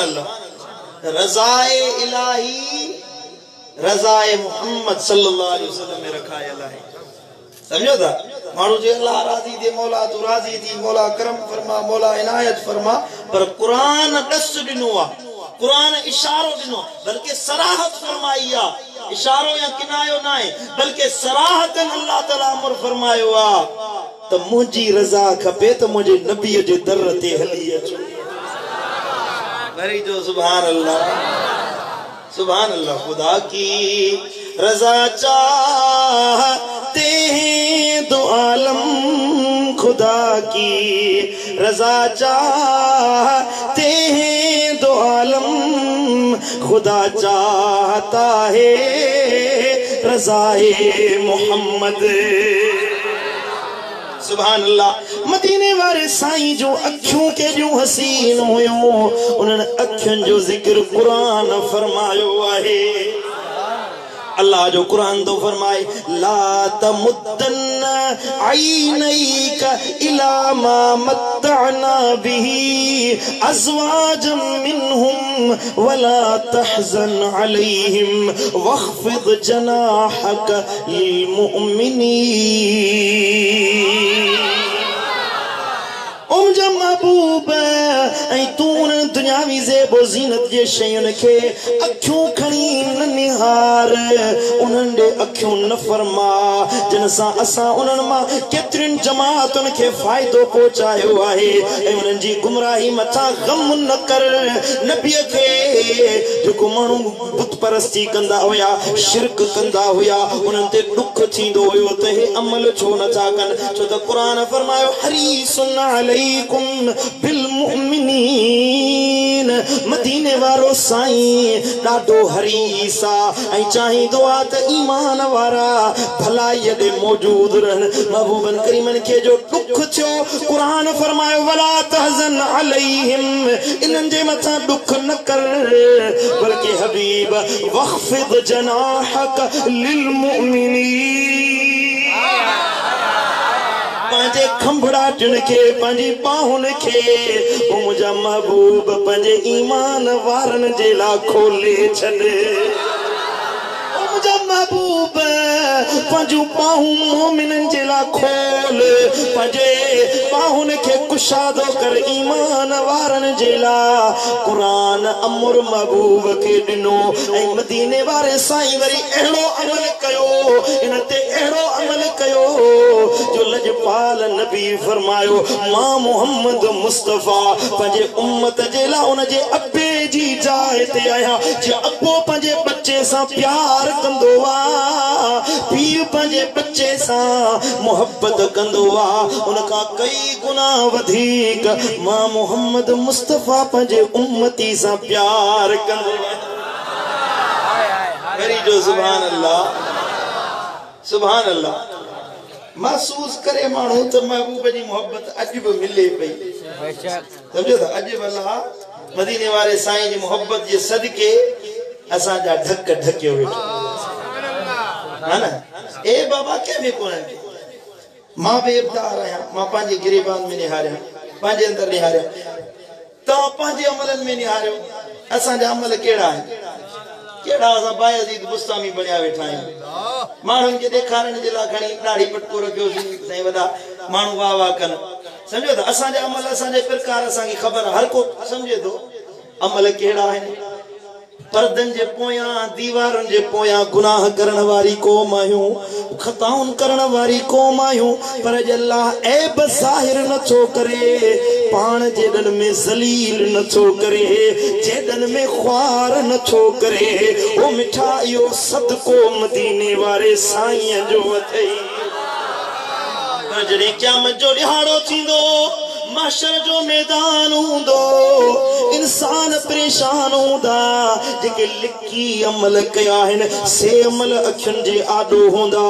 अल्लाह रज़ाए इलाही रज़ाए मोहम्मद सल्लल्लाहु अलैहि वसल्लम में रखा है समझो था मानो जे अल्लाह राजी दे मौला तू राजी थी मौला करम फरमा मौला इनायत फरमा पर कुरान दस दिनो आ कुरान इशारो दिनो बल्कि सराहत फरमाई आ इशारो या किनायो ना है बल्कि सराहत अल्लाह ताला अमर फरमायो आ तो मुझी रजा खपे तो मुझे नबी जे दर ते हली अचो वरी जो सुभान अल्लाह खुदा की रजा चाहते हैं दो आलम खुदा की रजा चाहते हैं दो आलम खुदा चाहता है रज़ाए मोहम्मद सुभान अल्लाह मदीने वाले साईं जो अखियों के जो हसीन हुयो उन्होंने अखियों जो जिक्र कुरान फरमायो आहे अल्लाह जो कुरान तो फरमाए ला तमुद्दन्ना ऐनैका इला मा मत्तअना बिही अज़वाजम मिनहुम वला तहज़न अलैहिम वख़्फ़िद जनाहक लिलमुमिनीन। मुंहिंजा महबूब ऐं तूं दुनियावी ज़ेबो ज़ीनत जे शयुनि खे अखियूं खणी न निहार, उन्हनि ॾे अखियूं न फरमा जिन सां असां उन्हनि मां केतिरियुनि जमातुनि खे फ़ाइदो पहुचायो आहे ऐं उन्हनि जी गुमराही मथां गम न कर। नबीअ खे जेको माण्हू बुत परस्ती कंदा हुया, शिरक कंदा हुया, उन्हनि ते ॾुख थींदो हुयो त हे अमल छो नथा कनि, छो त क़ुरान फरमायो हरीसुन अलैकुम बिल मुमिनीन। मदीने वारो साईं ॾाढो हरीस आहे ऐं चाहींदो आहे त ईमान वारा भलाईअ ॾे मौजूद रहनि। महबूबन करीमन खे जो ॾुख थियो, क़ुरान फरमायो वला तहज़न अलैहिम, इन्हनि जे मथां ॾुख न कर, बल्कि हबीब वख़्फ़िद जनाहक लिल मुमिनीन। पंहिंजे खंभड़ाटुनि खे, पंहिंजी बाहुनि खे मुंहिंजा महबूब पंहिंजे ईमान वारनि जे लाइ खोले छॾ। मुंहिंजा महबूब पंहिंजूं बाहूं मोमिननि जे लाइ खोल, पंहिंजे बाहुनि खे कुशादो कर ईमान वारनि जे लाइ। क़ुरान अमर महबूब खे ॾिनो ऐं मदीने वारे साईं वरी अहिड़ो अमल कयो, इन ते अहिड़ो अमल कयो जो लजपाल नबी फरमायो मां मोहम्मद मुस्तफ़ा पंहिंजे उम्मत जे लाइ उन जे अब्बे जी जाइ ते आहियां। जे अब्बो पंहिंजे बच्चे सां प्यार कंदो आहे, पीउ पंहिंजे बच्चे सां मोहब्बत कंदो आहे, उनखां कई गुना वधीक मां मोहम्मद मुस्तफ़ा पंहिंजे उम्मती सां प्यार कंदो आहे। वरी जो सुभान अल्लाह, सुभान अल्लाह महसूस करे माण्हू त महबूब जी मोहब्बत अॼु बि मिले पई। सम्झो था, अॼु भला मदीने वारे साईं जी मोहब्बत जे सदके असांजा ढक ढकियो वेठो है न। ए बाबा कंहिंमें कोन्हनि, मां बि इब्तार आहियां, मां पंहिंजे गिरेबान में निहारिया, पंहिंजे अंदरि निहारिया, तव्हां पंहिंजे अमलनि में निहारियो। असांजा अमल कहिड़ा आहिनि, कहिड़ा असां बायज़ीद बुस्तामी बणिया वेठा आहियूं। माण्हुनि खे ॾेखारण जे लाइ खणी ॾाढ़ी पटको रखियोसीं, साईं वॾा माण्हू वाह वाह कनि। सम्झो था, असांजा अमल असांजे प्रकार असांखे ख़बर आहे, हर को सम्झे थो अमल कहिड़ा आहिनि। पर्दनि जे पोयां, दीवारुनि जे पोयां गुनाह करण वारी क़ौम आहियूं, खताउनि करण वारी क़ौम आहियूं, पर अल्लाह ऐब ज़ाहिर नथो करे, पाण जेॾनि में ज़लील नथो करे, जेॾनि में ख्वार नथो करे। ओ मिठा इहो सदको मदीने वारे साईं जो अथई। जॾहिं क़यामत जो ॾिहाड़ो थींदो, महशर जो मैदान हूंदो, इंसान परेशान हूंदा, जेके लिखी अमल कया आहिनि से अमल अखियुनि जे आॾो हूंदा,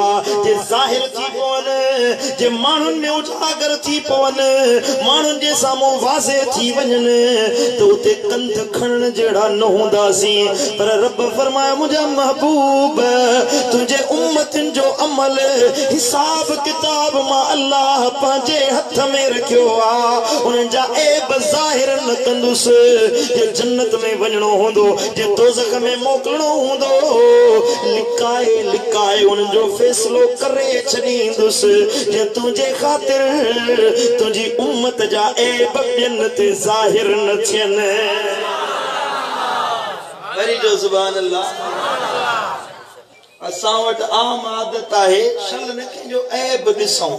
जे ज़ाहिर थी पवनि, जे माण्हुनि में उजागर थी पवनि, माण्हुनि जे साम्हूं वाज़े थी वञनि, त उते कंध खणण जहिड़ा न हूंदासीं। पर रब फरमाए मुंहिंजा महबूब तुंहिंजे उम्मतनि जो अमल हिसाब किताब मां अल्लाह पंहिंजे हथ में रखियो आहे, उन्हनि जा ऐब ज़ाहिर न कंदुसि। जे जन्नत में वञणो हूंदो, जे दोज़ख में मोकिलणो हूंदो, लिकाए लिकाए उन्हनि जो फ़ैसिलो करे छॾींदुसि। जे तुंहिंजे ख़ातिर तुंहिंजी उम्मत जा ऐब ॿियनि ते ज़ाहिर न थियनि। वरी जो सुभान अल्लाह, असां वटि आम आदत आहे शल न कंहिंजो ऐब ॾिसूं।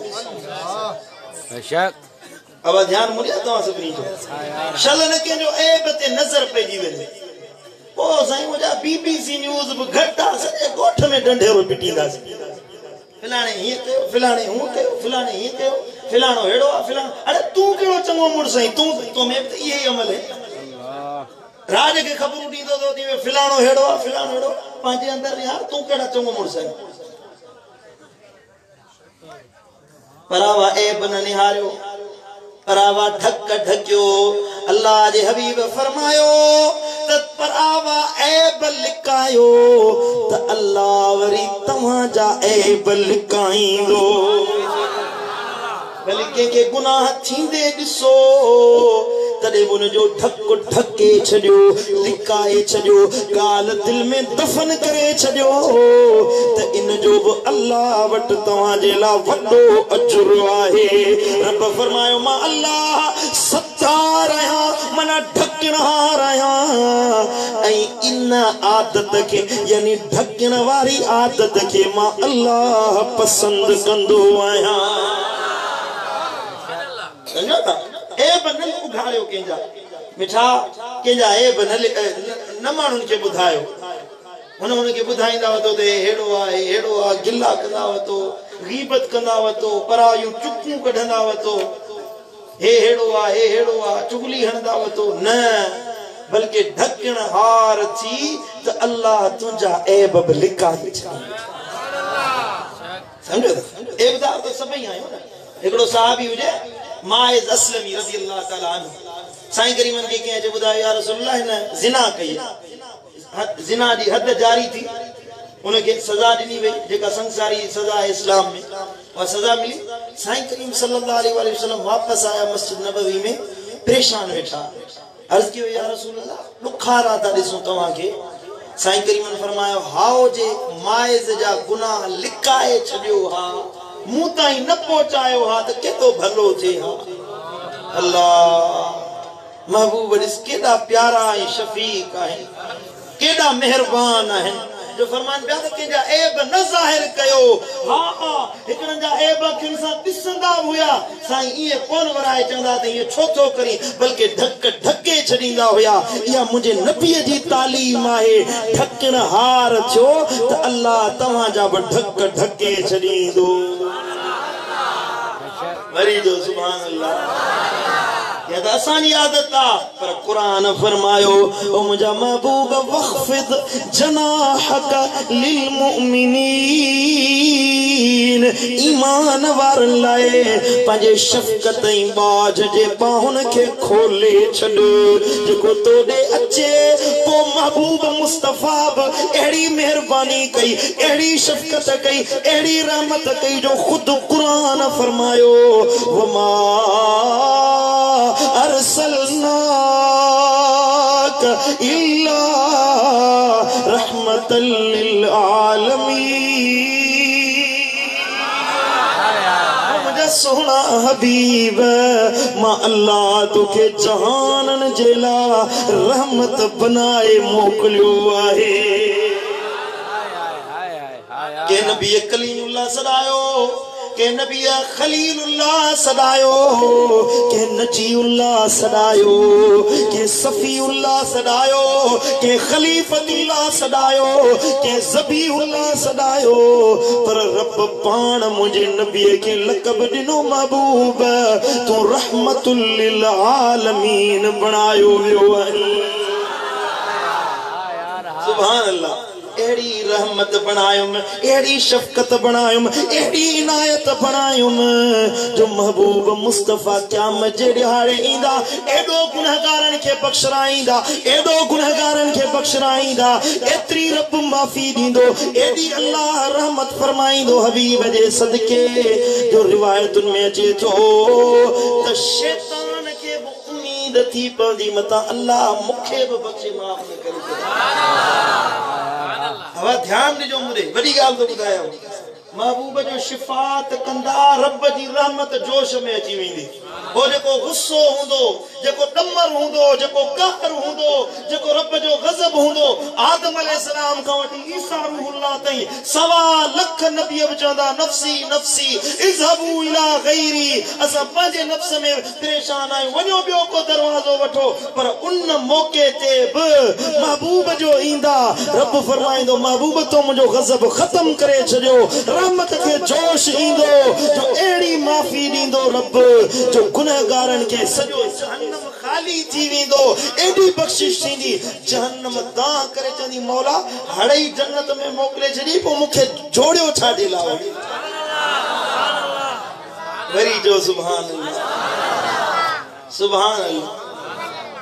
अब ध्यान मुड़िया तव्हां सभिनी जो, शल न कंहिंजो ऐब ते नज़र पइजी वञे, पोइ साईं मुंहिंजा BBC न्यूज़ बि घटि आहे, सॼे ॻोठ में ढंढेरो पिटींदासीं। फिलाणे हीअं कयो, फिलाणे हूअं कयो, फिलाणे हीअं कयो, फिलाणो अहिड़ो आहे, फिलाणो। अरे तूं कहिड़ो चङो मुड़ुसु आहीं, तूं में त इहे ई अमल है। राज खे ख़बरूं ॾींदो थो थी फिलाणो अहिड़ो आहे, फिलाणो अहिड़ो, पंहिंजे अंदरि यार तूं कहिड़ा चङो मुड़ुसु आहीं। परावा ऐब न निहारियो, परावा ढक ढकियो। अल्लाह जे हबीब फरमायो त पर आवा ऐब लिकायो त अल्लाह वरी तव्हां जा ऐब लिकाईंदो भले के गुनाह थींदे ॾिसो तॾहिं उन जो ढक ढके छॾियो लिकाए छॾियो ॻाल्हि दिल में दफ़न करे छॾियो त इन जो बि अल्लाह वटि तव्हांजे लाइ वॾो अजुर आहे रब फरमायो मां अल्लाह सत्तार आहियां माना ढकणहार आहियां ऐं इन आदत खे यानी ढकण वारी आदत खे मां अल्लाह पसंदि कंदो आहियां ऐब न उघाड़ियो कंहिंजा मिठा कंहिंजा ऐब न माण्हुनि खे ॿुधायो हुनखे ॿुधाईंदा वतो त हेड़ो आहे गिला कंदा वतो गीबत कंदा वतो परायूं चुकियूं कढंदा वतो हेड़ो आहे चुगली हणंदा वतो न बल्कि ढकण हार थी त अल्लाह तुंहिंजा ऐब बि लिकाए सम्झो ऐबदार त सभई आहियूं न हिकिड़ो साहबी हुजे माइज़ अस्लमी रज़ी अल्लाह ताला अन्हु साईं करीमन खे कंहिं अचे ॿुधायो या रसूलल्लाह हिन ज़िना कई ज़िना जी हद जारी थी उनखे सज़ा ॾिनी वई जेका संसारी सज़ा आहे इस्लाम में उहा सज़ा मिली साईं करीम सल्लल्लाहु अलैहि वसल्लम वापसि आया मस्जिद नबवी में परेशान वेठा अर्ज़ कयो या रसूलल्लाह ॾुखारा था ॾिसूं तव्हांखे साईं करीमन फरमायो हाओ जे माइज़ जा गुनाह लिकाए छॾियो हा मुंह ताईं न पहुचायो हा त केॾो भलो थिए हा अल्लाह महबूब ॾिस केॾा प्यारा ऐं शफ़ीक आहिनि केॾा मेहरबान आहिनि जो फरमान पिया त कंहिंजा ऐब न ज़ाहिर कयो हा हिकिड़नि जा ऐब खे सां ॾिसंदा हुया साईं ईअं कोन वराए चवंदा त ईअं छो थो करी बल्कि ढके छॾींदा हुया इहा मुंहिंजे नबीअ जी तालीम आहे ढकण हार थियो त अल्लाह तव्हांजा बि ढके छॾींदो वरी जो सुभान अल्लाह या त असांजी आदत आहे पर क़ुरान फरमायो ओ मुंहिंजा महबूब वख़्फ़िद जनाहक लिल मुमिनीन ईमान वारनि लाइ पंहिंजे शफ़क़त ऐं बाज जे बाहुनि खे खोले छॾ जेको तोॾे अचे पोइ महबूब मुस्तफ़ा बि अहिड़ी महिरबानी कई अहिड़ी शफ़क़त कई अहिड़ी रहमत कई जो ख़ुदि क़ुरान फरमायो वमा अरसलनाक इल्ला रहमतल लिल आलमीन मुझे सोना हबीब मां अल्लाह तोखे जहानन जे लाइ रहमत बनाए मोकिलियो आहे के नबी कलीमुल्लाह सदायो के नबी खलीलुल्लाह सदायो के नजीउल्लाह सदायो के सफीउल्लाह सदायो के खलीफतुल्लाह सदायो के ज़बीहुल्लाह सदायो पर रब पाण मुझे नबी के लक़ब दिनो महबूब तू रहमतुल लिल आलमीन बनायो वियो आहे सुभान अल्लाह एड़ी रहमत बनायुम एड़ी शफकत बनायुम एड़ी इनायत बनायुम जो महबूब मुस्तफा क़यामत जे ॾिहाड़े ईंदा एडो गुनहगारन के बख्शराईंदा एडो गुनहगारन के बख्शराईंदा एतरी रब माफी दींदो एडी अल्लाह रहमत फरमाईंदो हबीब जे सदके जो रिवायतुन में अचे थो त शैतान के उम्मीद थी पवंदी मता अल्लाह मूंखे बि बख्शे माफ न करे हवा ध्यान ॾिजो मुझे वॾी ॻाल्हि थो ॿुधायो महबूब जो शिफ़ात कंदा रब जी रहमत जोश में अची वेंदी वो जेको गुस्सो हूंदो जेको दमर हूंदो जेको कहर हूंदो जेको रब जो गज़ब हूंदो आदम अलैहिस्सलाम खां वठी ईसा रूहुल्लाह ताईं 1.25 लख नबी चवंदा नफ्सी नफ्सी इज़हबू इला गैरी असां पंहिंजे नफ्स में परेशान आहियूं वञो ॿियो को दरवाज़ो वठो पर उन मौके ते बि महबूब जो ईंदा रब फरमाईंदो महबूब तो मुंहिंजो गज़ब ख़त्म करे छॾियो रहमत के जोश ईंदो जो एड़ी माफी ॾींदो रब जो गुनहगारन के सॼो जहन्नम खाली थी वेंदो एडी बख्शिश थींदी जहन्नम दाह करे चंदी मौला हड़ई जन्नत में मोकले छॾी पोइ मूंखे जोड़ियो छा ॾे लाओ वरी जो सुभान अल्लाह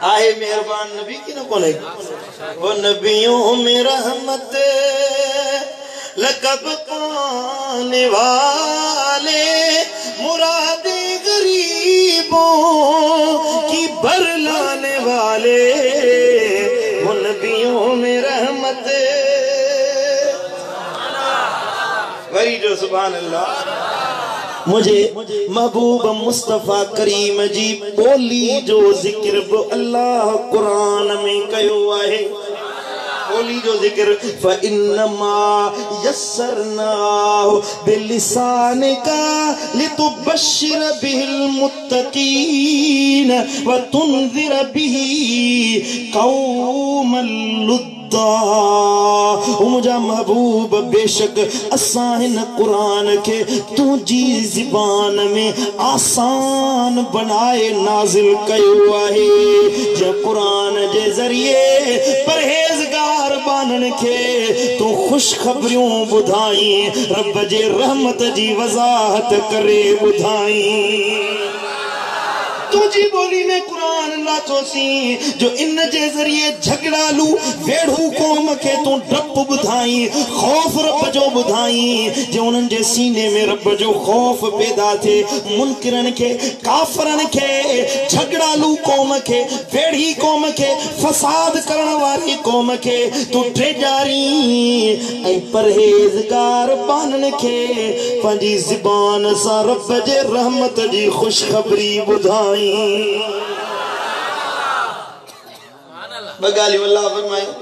आहे मेहरबान नबी की न कोने वो नबियों में रहमत लकब पाने वाले मुरादे गरीबों की बरलाने वाले वो नबियों में रहमत वरी जो सुभान अल्लाह मुझे महबूब मुस्तफा करीम जी बोली जो जिक्र बो अल्लाह कुरान में कयो आहे बोली जो जिक्र फ़इन्नमा यस्सरनाहु बिलिसानिका लितुबश्शिर बिहिल मुत्तकीन व तुनज़िर बिही कौमल लुद्दा मुझा महबूब बेशक असां कुरान के तुझी ज़बान में आसान बनाए नाजिल कयो आहे जो कुरान जे ज़रिए परहेज़गार बानन के तू खुशखबरियों बुधाई रब जे रहमत जी वज़ाहत करे बुधाई तुझी बोली में कुरान लाथो सी जो इन जे जरिए झगड़ालू वेड़ू कौम के तू डप बुधाई खौफ रब जो बुधाई जो उन जे सीने में रब जो खौफ पैदा थे मुनकिरन के काफरन के झगड़ालू कौम के वेड़ी कौम के फसाद करण वाली कौम के तू ट्रेजारी ऐ परहेजगार बानन के पंजी ज़बान सा रब जे रहमत जी खुशखबरी बुधाई बगाली वल्लाह फरमायो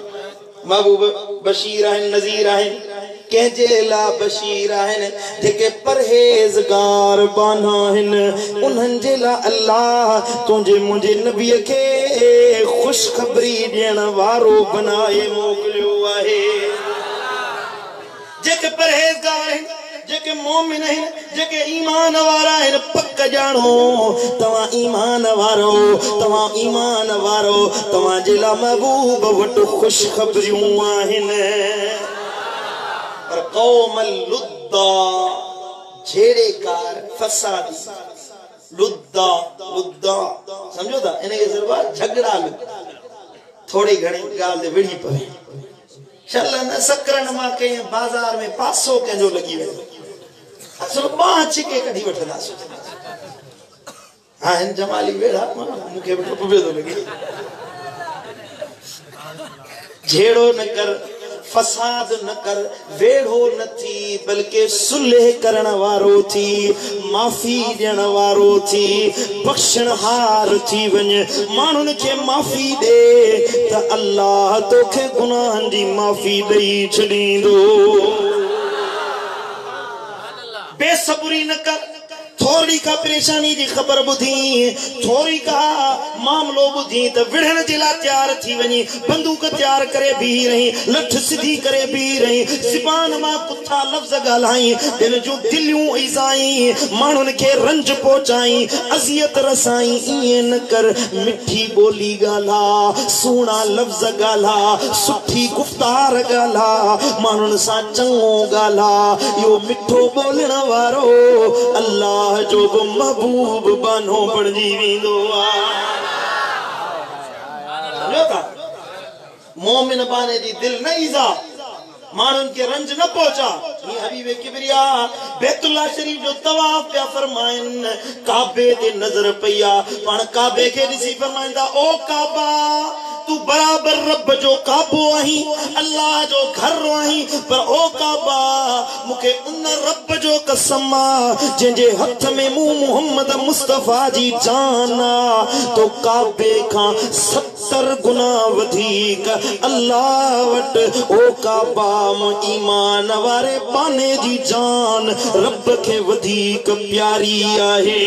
महबूब बशीर हैं नज़ीर हैं के जेला बशीर हैं जेके परहेजगार बाना हैं उन्हन जेला अल्लाह तुझे मुझे नबी के खुशखबरी देण वारो बनाए मोकलियो आहे जेके परहेजगार हैं जेके मोमिन हैं जेके ईमान वारा हैं पक्क जानो तवा ईमान वारो तवा जिला महबूब वट खुशखबरियों आहिन पर कौमल लुद्दा झेड़ेकार फसादी लुद्दा समझो था इन्हें के सिर्फ झगड़ा थोड़ी घणी गाल दे विड़ी पवे चलन सकरन मां के बाजार में पासो के जो लगी वे असल बाह छिके कढी वठदा हां इन जमाली वेड़ा मुके पवे तो लगे झेड़ो न कर फसाद न कर वेड़ो न थी बल्कि सुलह करण वारो थी माफी देण वारो थी बख्शण हार थी वने मानुन के माफी दे त अल्लाह तोखे गुनाहन जी माफी दई छडींदो बेसब्री न कर थोड़ी का परेशानी की खबर बुधी थोड़ी का मामलो बुधी तो विढ़न जिला तैयार थी वनी बंदूक तैयार करे भी रही लठ सीधी करे भी रही ज़बान मां पुठा लफ्ज गालाई दिल जो दिलियों ईज़ाई मानुन के रंज पहुंचाई अजियत रसाई ये न कर मिठी बोली गाला सोना लफ्ज गाला सुठी गुफ्तार गाला मानुन सा चंगो गाला यो मिठो बोलण वारो अल्लाह जो महबूब बानो बणजी वेंदो आ मोमिन बाने जी दिल न ईज़ा मानुन के रंज न पहुंचा ये हबीब किबरिया बैतुल्लाह शरीफ जो तवाफ पे फरमाइन काबे ते नजर पया पण काबे के दिसी फरमाइंदा ओ काबा तू बराबर रब जो काबो आही अल्लाह जो घर आही पर ओ काबा मुके उन रब जो कसम जे हथ में मुंह मोहम्मद मुस्तफा जी जाना तो काबे का 70 गुना वधीक अल्लाह वट ओ काबा ईमान वारे बाने जी जान रब के वधीक प्यारी आहे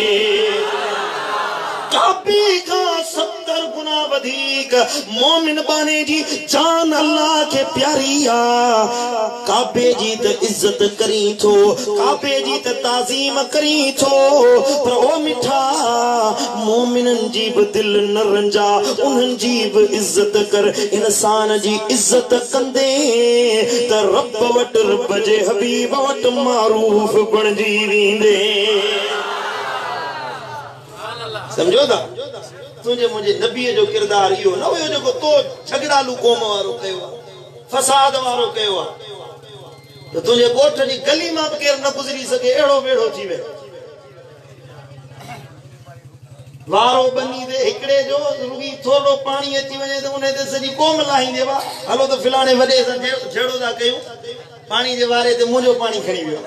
काबे का 70 गुना वधीक मोमिन बाने जी जान अल्लाह के प्यारिया काबे जी त इज्जत करी थो काबे जी त ताजीम करी थो पर ओ मिठा मोमिनन जी ब दिल न रंजा उन्हन जी ब इज्जत कर इंसान जी इज्जत कंदे त रब वट रब जे हबीब वट मारूफ बणजी वेंदे समझो था तुझे मुझे नबी जो किरदार इहो न हुयो जेको तो झगड़ालू क़ौम वारो कयो फसाद वारो कयो तो तुझे ॻोठ जी गली मां केर न गुज़री सके एड़ो बेड़ो थी वे वारो बनी दे हिकड़े जो रुगी थोड़ो पानी अची वने तो उन्हें ते सजी क़ौम लाहींदे वा हलो तो फिलाने वडे सा झेड़ो दा कयो पानी जे वारे ते मुंजो पानी खणी वियो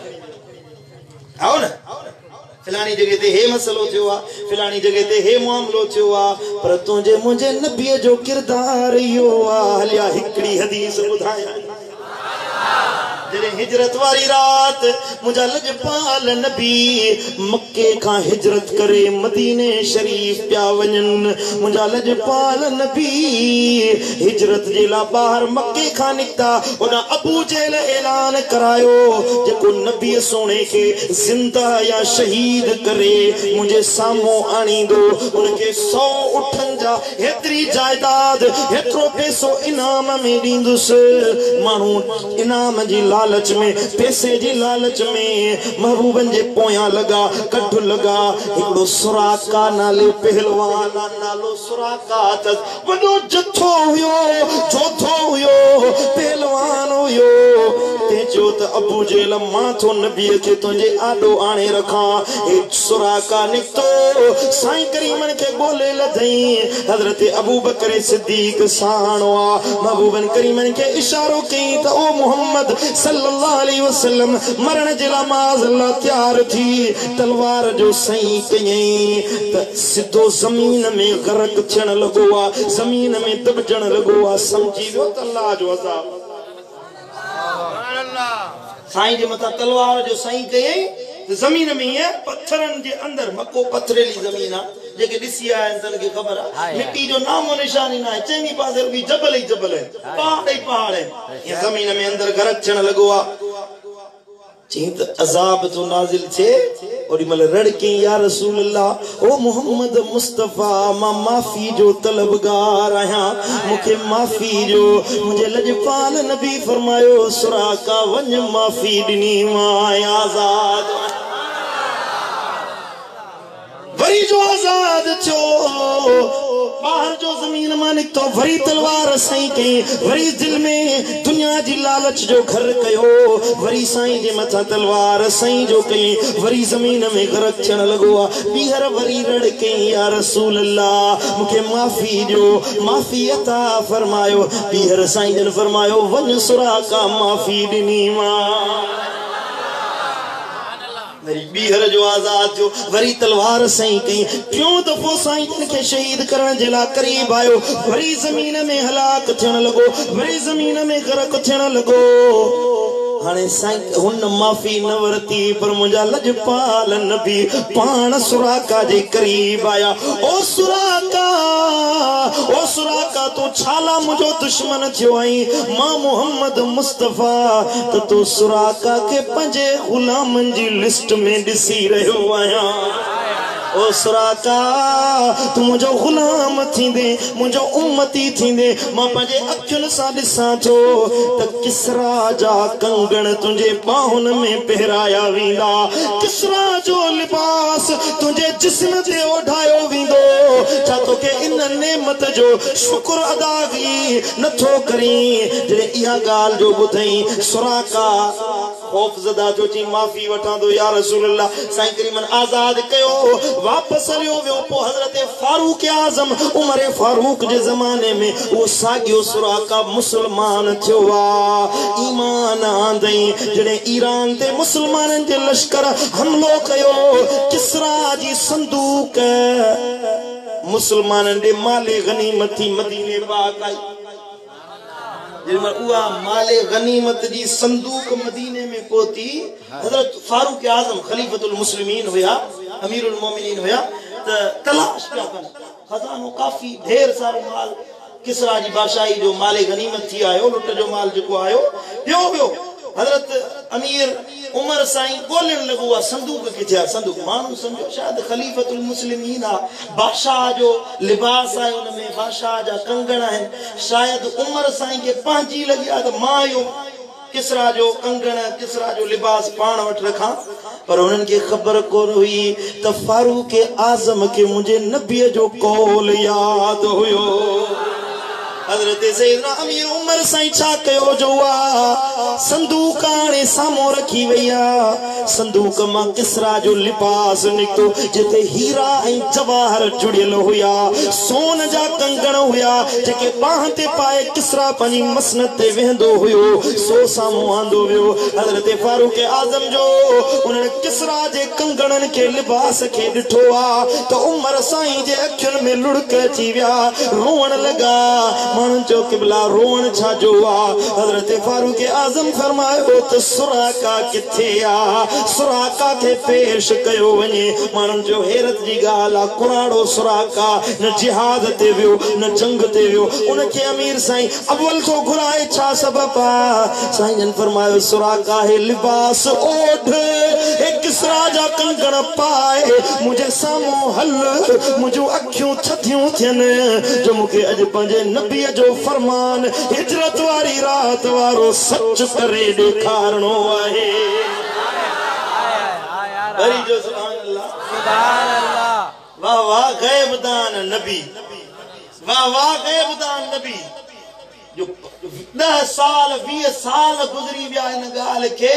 आओ न फिलानी जगह ते हे मसलो थियो आ फिलानी जगह ते हे मामलो थियो आ पर तुझे मुझे नबी जो किरदार इहो आ हलिया हिकड़ी हदीस बुधाया जरे हिजरत वारी रात मुझा लजपाल नबी मक्के का हिजरत करे मदीने शरीफ पिया वञन मुझा लजपाल नबी हिजरत जे ला बाहर मक्के का निकता उन अबू जेल ऐलान करायो जेको नबी सोने के जिंदा या शहीद करे मुझे सामो आनी दो उनके 100 उठन जा हेतरी जायदाद हेतरो पैसो इनाम में दींदुस मानू इनाम जी लालच में पैसे जी लालच में महबूबन जे पोया लगा कठ लगा एकड़ो सुराका नाले पहलवान नालो सुराका तस वडो जथो हुयो चौथो हुयो पहलवान हुयो ते जो त अबू जेल माथो नबी के तुझे आडो आणे रखा ए सुराका निकतो साईं करीमन के बोले लधई हजरत अबू बकर सिद्दीक साणवा महबूबन करीमन के इशारो कई त ओ मोहम्मद सल्लल्लाहु अलैहि वसल्लम मरण जिला माज अल्लाह तैयार थी तलवार जो सही कयई त सिद्धो जमीन में गरक थियण लगो आ जमीन में दबजण लगो आ समझी वियो त अल्लाह जो अज़ाब सुभान अल्लाह साईं जे मथा तलवार जो सही कयई जमीन में है पत्थरन जे अंदर मक्को पथरेली जमीन आ जेके दिसी आया तन के खबर आ मिट्टी जो नामो निशानी ना है चेनी पासे भी जबल ही जबल है पहाड़ है ये जमीन में अंदर गरक थियण लगो आ चीत अजाब तो नाजिल थे और मल रड़के या रसूल अल्लाह ओ मोहम्मद मुस्तफा मा माफी जो तलबगार आया मुखे माफी जो मुझे लजपाल नबी फरमायो सुराका वंज माफी दिनी माया आजाद वरी जो आजाद छो बाहर जो जमीन मानिक तो वरी तलवार सही कई वरी दिल में दुनिया जी लालच जो घर कयो वरी साईं जे मथा तलवार सही जो कई वरी जमीन में गरक थियण लगो आ बीहर वरी रड़ कई या रसूल अल्लाह मुखे माफी जो माफी अता फरमायो बीहर साईं जन फरमायो वञ सुराका माफी दिनी मां वरी बीहर जो आजाद जो वरी तलवार सही कई क्यों दफो साईं जन के शहीद करण जे ला करीब आयो वरी जमीन में हलाक थियण लगो वरी जमीन में गरक थियण लगो हाने साईं हुन माफी न वरती पर मुझा लजपाल नबी पान सुराका जे करीब आया ओ सुराका तो छाला मुझो दुश्मन थियो आई मां मोहम्मद मुस्तफा तो सुराका के पंजे गुलामन जी लिस्ट में दिसी रहो आया ओ सुराका तू मुझो गुलाम थींदे मुझो उम्मती थींदे मां पंजे अखियुन सा दिसां थो त किसरा जा कंगण तुझे बाहुन में पहराया वींदा किसरा जो लिबास तुझे जिस्म ते ओढ़ायो वींदो छा तो के इन नेमत जो शुक्र अदागी नथो करी जे इहा गाल जो बुधई सुराका खौफ ज़दा जो जी माफी वठा दो या रसूल अल्लाह साईं करीमन आजाद कयो वापस लियो वियो पो हजरत फारूक आजम उमर फारूक जे जमाने में वो सागियो सुराका मुसलमान थियो आ ईमान आंदई जने ईरान ते मुसलमानन जे लश्कर हमलो कयो किसरा जी संदूक मुसलमानन दे माले गनीमत थी मदीने पाक आई माले गनीमत जी संदूक मदीने में पहुंची हजरत फारूक आजम खलीफतुल मुस्लिमीन होया अमीरुल मोमिनीन होया तलाश पिया कन खजानो काफी ढेर सारो माल किसरा जी बादशाही जो माले गनीमत थी आयो लुट जो माल जो आयो पियो हजरत अमीर उमर साईं बोलन लगो संदूक किथे संदूक मानू समझो शायद खलीफतुल मुस्लिमीन आ बादशाह जो लिबास है उनमें बादशाह जा कंगण है शायद उमर साईं के पांजी लगी आ त मायो किसरा जो कंगण किसरा जो लिबास पाण वट रखा पर उन्हनि खे ख़बर कोन हुई त फारूक आज़म खे मुंहिंजे नबीअ जो कौल यादि हुयो। हज़रत सैयदना अमीर उमर साईं छा कयो जो संदूक हाणे साम्हूं रखी वई आहे। संदूक मां किसरा जो लिबास निकतो जिते हीरा ऐं जवाहर जुड़ियल हुया, सोन जा कंगण हुया जेके बाह ते पाए किसरा पंहिंजी मसनत ते वेंदो हुयो, सो साम्हूं आंदो वियो। हज़रत फारूक आज़म जो उन्हनि किसरा जे कंगणनि के लिबास के ॾिठो आहे त उमर साईं जे अखियुनि में लुड़क अची विया, रोअण लॻा। माण्हुनि चयो क़िबला रोअण छा जो आहे? हज़रत फारूक आज़म फरमायो त सुराका किथे आहे, सुराका खे पेश कयो वञे। माण्हुनि चयो हैरत जी ॻाल्हि आहे, कुराड़ो सुराका न जिहाद ते वियो न जंग ते वियो, उनखे अमीर साईं अव्वल थो घुराए, छा सबब आहे? साईं जन फरमायो सुराका हे लिबास ओढ़, हे किसरा जा कंगण पाए मुंहिंजे साम्हूं हल, मुंहिंजूं अखियूं थधियूं थियनि जो मूंखे अॼु पंहिंजे नबीअ जो फरमान हिजरत वारी रात वारो सच करे ॾेखारणो आहे। वाह वाह ग़ैबदान नबी, वाह वाह ग़ैबदान नबी। जो 10 साल 20 साल गुज़री विया इन ॻाल्हि खे,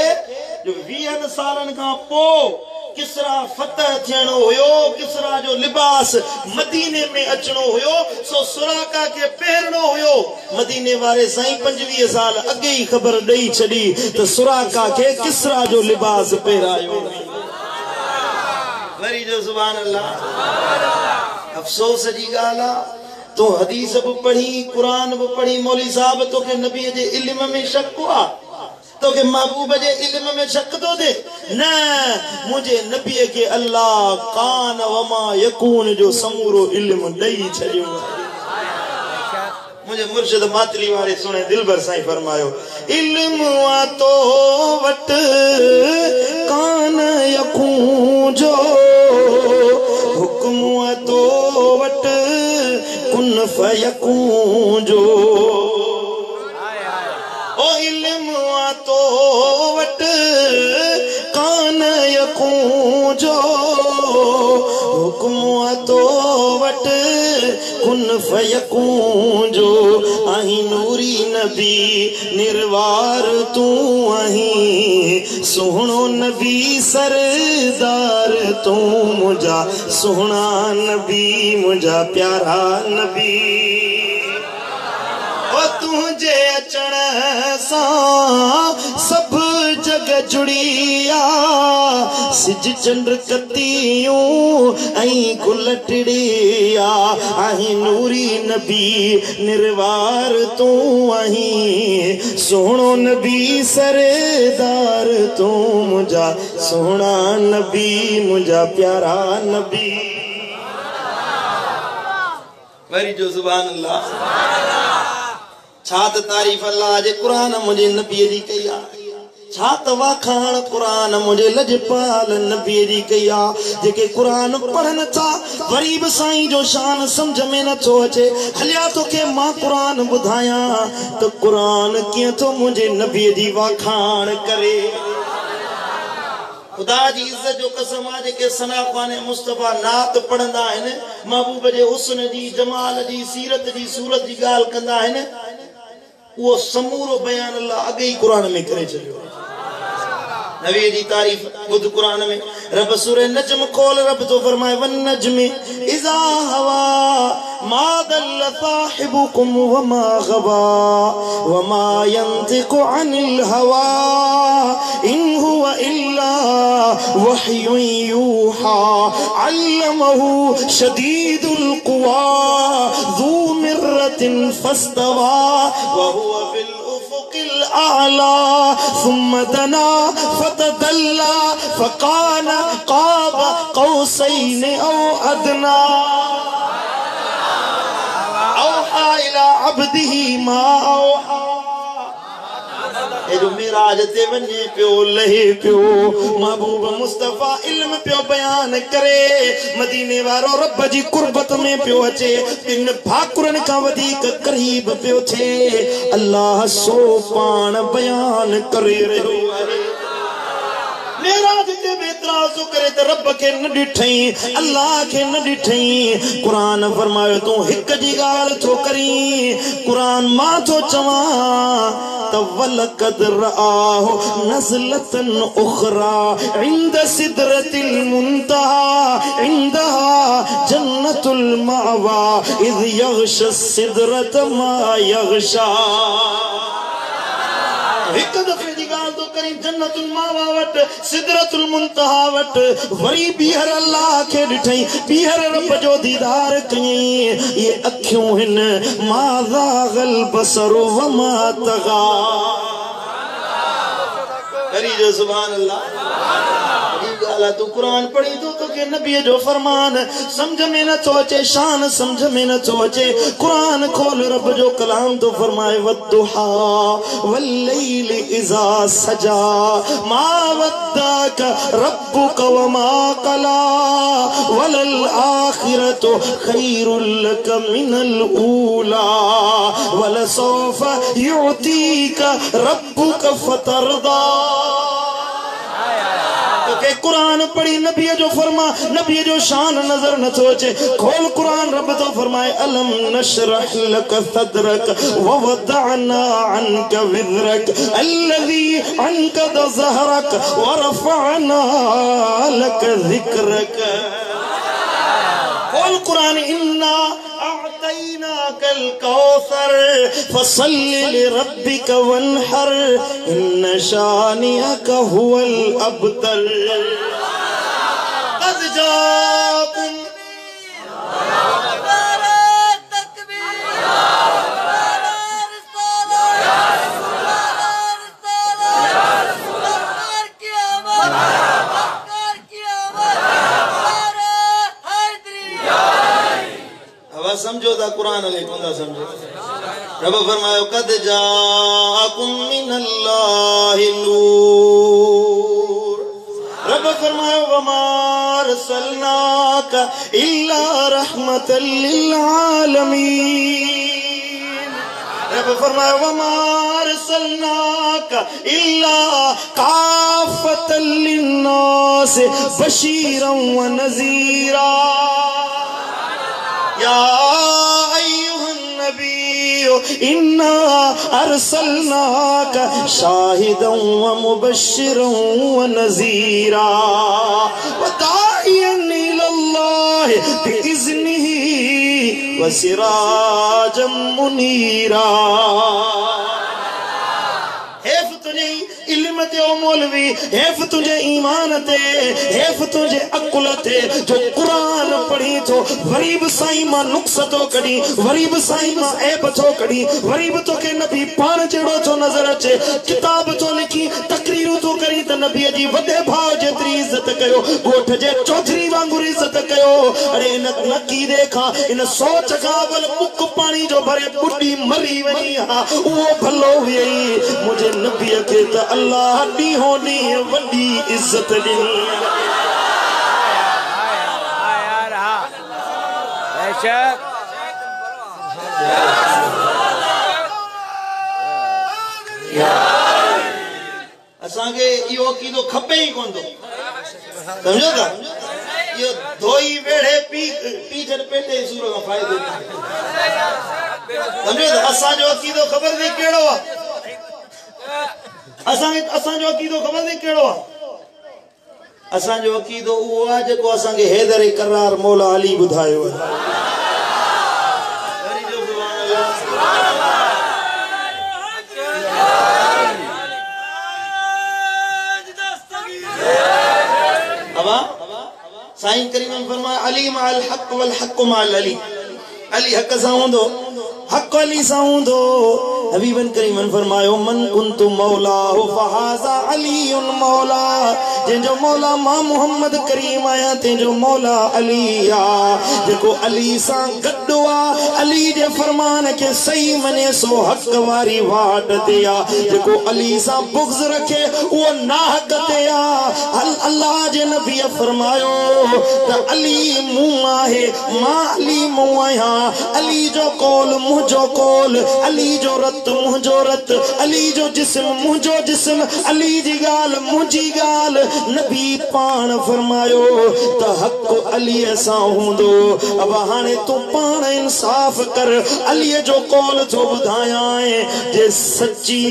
जो 20 सालनि खां पोइ किसरा फतह थियणो हुयो, किसरा जो लिबास मदीने में अचणो हुयो, सो सुराका के पहिरणो हुयो। मदीने वारे साईं 25 साल अॻे ई ख़बर ॾेई छॾी त सुराका के किसरा जो लिबास पहिरायो। वरी जो सुभान अल्लाह। अफ़सोस जी ॻाल्हि आहे, तो हदीस भी पढ़ी, कुरान भी पढ़ी, मौली साहब तोखे नबी जे इल्म में शक हुआ, तोखे महबूब जे इल्म में शक तो दे न? मुझे नबी के अल्लाह कान वमा यकून जो समूरो इल्म ॾेई छॾियो। मुझे मुर्शिद मातली वारे सुने दिलबर साईं फरमायो, इल्म आ तो वट कान यकून जो, हुक्म आ तो वट कुन फयकून जो। ओ इल्म आ तो वट कान यकून जो, हुक्म आ तो वट कुन फयकून जो। आही नूरी नबी निर्वार तू आही, सोहणो नबी सरदार तू मुझा, सोहणा नबी मुझा प्यारा नबी। ओ तुझे अचण सां सब जग जुड़िया, सिज चंड कतियूं ऐं गुल टिड़िया। आही नूरी नबी निर्वार तू आही, सोहणो नबी सरदार तू मुझा, सोहणा नबी मुझा प्यारा नबी। वरी जो सुभान अल्लाह। छा त तारीफ़ अल्लाह जे कुरान मुंहिंजे नबीअ जी कई आहे, छा त वाखाण कुरान मुंहिंजे लजपाल नबीअ जी कई आहे। जेके कुरान पढ़नि था वरी बि साईं जो शान सम्झ में नथो अचे, हलिया तोखे मां कुरान ॿुधायां त कुरान कीअं थो मुंहिंजे नबीअ जी वाखाण करे। खुदा जी इज्जत जो कसम आहे, जेके सना ख़ाने मुस्तफ़ा नात पढ़ंदा आहिनि, महबूब जे हुस्न जी, जमाल जी, सीरत जी, सूरत जी ॻाल्हि कंदा आहिनि, वो समूरो बयान अल्लाह अगे ही कुरान में करे छॾियो। नबी जी तारीफ बुध कुरान में रब सूरह नजम खोल, रब तो फरमाए वन नजम इज़ा हवा मा दल साहिबुकुम वमा गवा वमा यंतिकु अनिल हवा इन हुवा इल्ला वह्युन यूहा अल्लमहु शदीदुल कुवा ज़ू मिर्रतिन फस्तवा व हुवा बिल उफ़ुक़िल आला सुम्मा दना फतदल्ला फकान क़ाब क़ौसैन औ अदना औहा इला अब्दिही मा औहा। जो मिराज ते वने पियो लहे पियो, महबूब मुस्तफा इल्म पियो बयान करे, मदीने वारो रब जी कुर्बत में पियो अचे, इन भाकुरन का वधीक करीब पियो थे। अल्लाह सो पान बयान करे रहियो आहे, मेराज ते बेतराज़ करे ते रब के न डिठई अल्लाह के न डिठई कुरान फरमायो तू हिक जी गाल थो करी कुरान मां थो चवा तवलकद रआहु नज़लतन उखरा इंद सिदरतिल मुंतहा इंदहा जन्नतुल मावा इज़ यग़शा सिदरत मा यग़शा एक दफे जी गाल तो करी जन्नतुल मावा वट सिदरतुल मुंतहा वट वरी बीहर अल्लाह के डिठई बीहर रब जो दीदार कई ये अखियों हिन मा ज़ाग़ल बसरु व मा तग़ा करी जो सुभान अल्लाह तू कुरान पढ़ी तो के नबी जो फरमान समझ में न तो अचे शान समझ में न तो अचे कुरान खोल रब जो कलाम तो फरमाए वद्दुहा वल्लैल इज़ा सजा मा वद्दाक रब्बुक व मा कला वलल आखिरतु खैरुल लक मिनल ऊला वलसौफ युतीक रब्बुक फतरदा के कुरान पढ़ी नबी जो फरमा नबी जो शान नजर न सोचे खोल कुरान रब तो फरमाए अलम नशरह लक सदरक व वदअना अनक विज़रक अल्लज़ी अनक़द ज़हरक व रफ़अना लक ज़िक्रक खोल कुरान इन्ना अअतैनाकल कौसर फसल्लि लिरब्बिक वन्हर इन्न शानिअक हुवल अबतर क़द जाकुम समझो ता कुरान ले कोंदा समझो रब फरमायो कद जाकुम मिनल्लाहि नूर रब फरमायो वमा अरसलनाका इल्ला रहमतल लिल आलमीन रब फरमायो वमा अरसलनाका इल्ला काफतल लिन्नास बशीरन व नज़ीरा या अय्युहन नबिय्यु इन्ना अरसलनाका शाहिदन व मुबश्शिरन व नज़ीरा व दाइयन इलल्लाहि बिइज़्निही व सिराजम मुनीरा इल्म ते ओ मौलवी हेफ तुझे ईमान ते हेफ तुझे अकुल ते जो कुरान पढ़ी तो वरीब साईं मां नुक्स तो कढी वरीब साईं मां ऐब तो कढी वरीब तो के नबी पान जड़ो तो नजर अचे किताब तो लिखी तकरीर तो करी त नबी जी वडे भाव जेतरी इज्जत कयो गोठ जे चौधरी वांगुर इज्जत कयो अरे इन नकी देखा इन सोच गावल मुक पानी जो भरे बुढ़ी मरी वनी हा वो भलो वई मुझे नबी के त अल्लाह दी होनी वडी इज्जत दी बेशक असा के यो अकीदो खपे ही कोन दो समझो था यो धोई वेड़े पी जन पेटे सूरो का फायदो समझो था असा जो अकीदो खबर नहीं केड़ो असा जो अकीदो खबर नहीं केड़ो असा जो अकीदो वो आ जो असा के हैदर करार मौला अली बुधायो साईं करीम फरमाया अली माल हक वल हक माल अली अली हक सा हुंदो हक अली सा हुंदो हबीबन करीम फरमायो मन कुंतु मौला फहाजा अलीउन मौला जिंजो मौला मां मोहम्मद करीम आया तेजो मौला अली आ देखो अली सा गड्डवा अली जे फरमान के सही मने सो हक वारी वाट दिया देखो अली सा बुग़्ज़ रखे वो नाहक दिया अल्लाह जे नबी फरमायो त अली मुंह आहे मां अली मुंह आहियां अली जो कौल मुंहिंजो कौल अली जो रत मुंहिंजो रत अली जो जिस्म मुंहिंजो जिस्म अली जी गाल मुंहिंजी गाल नबी पाण फरमायो त हक अली सां हूंदो अब हाणे तू पाण इंसाफ कर अली जो कौल थो ॿुधायां जे सच्ची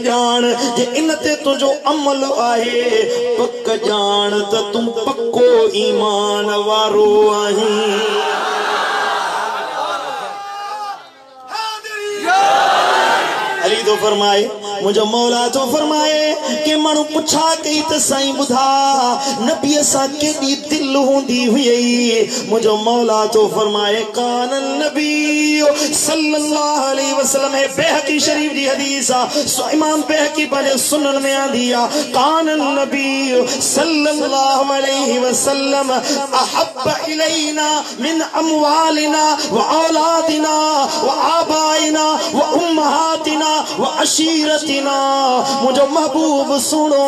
ॼाण जे इन ते तुंहिंजो अमल आहे पक ॼाण त तू पक्को ईमान वारो आहीं अली तो फरमाए मुझे मौला तो फरमाए के मानू पुछा कई त साईं बुधा नबी सा केडी दिल होंदी हुई मुझे मौला तो फरमाए कान नबी सल्लल्लाहु अलैहि वसल्लम है बेहकी शरीफ दी हदीस आ इमाम बेहकी बने सुनन में आंदी आ कान नबी सल्लल्लाहु अलैहि वसल्लम अहब्ब इलैना मिन अमवालिना व औलादिना व आबाइना व उम्महातिना व अशीरतिना मुझो महबूब सुनो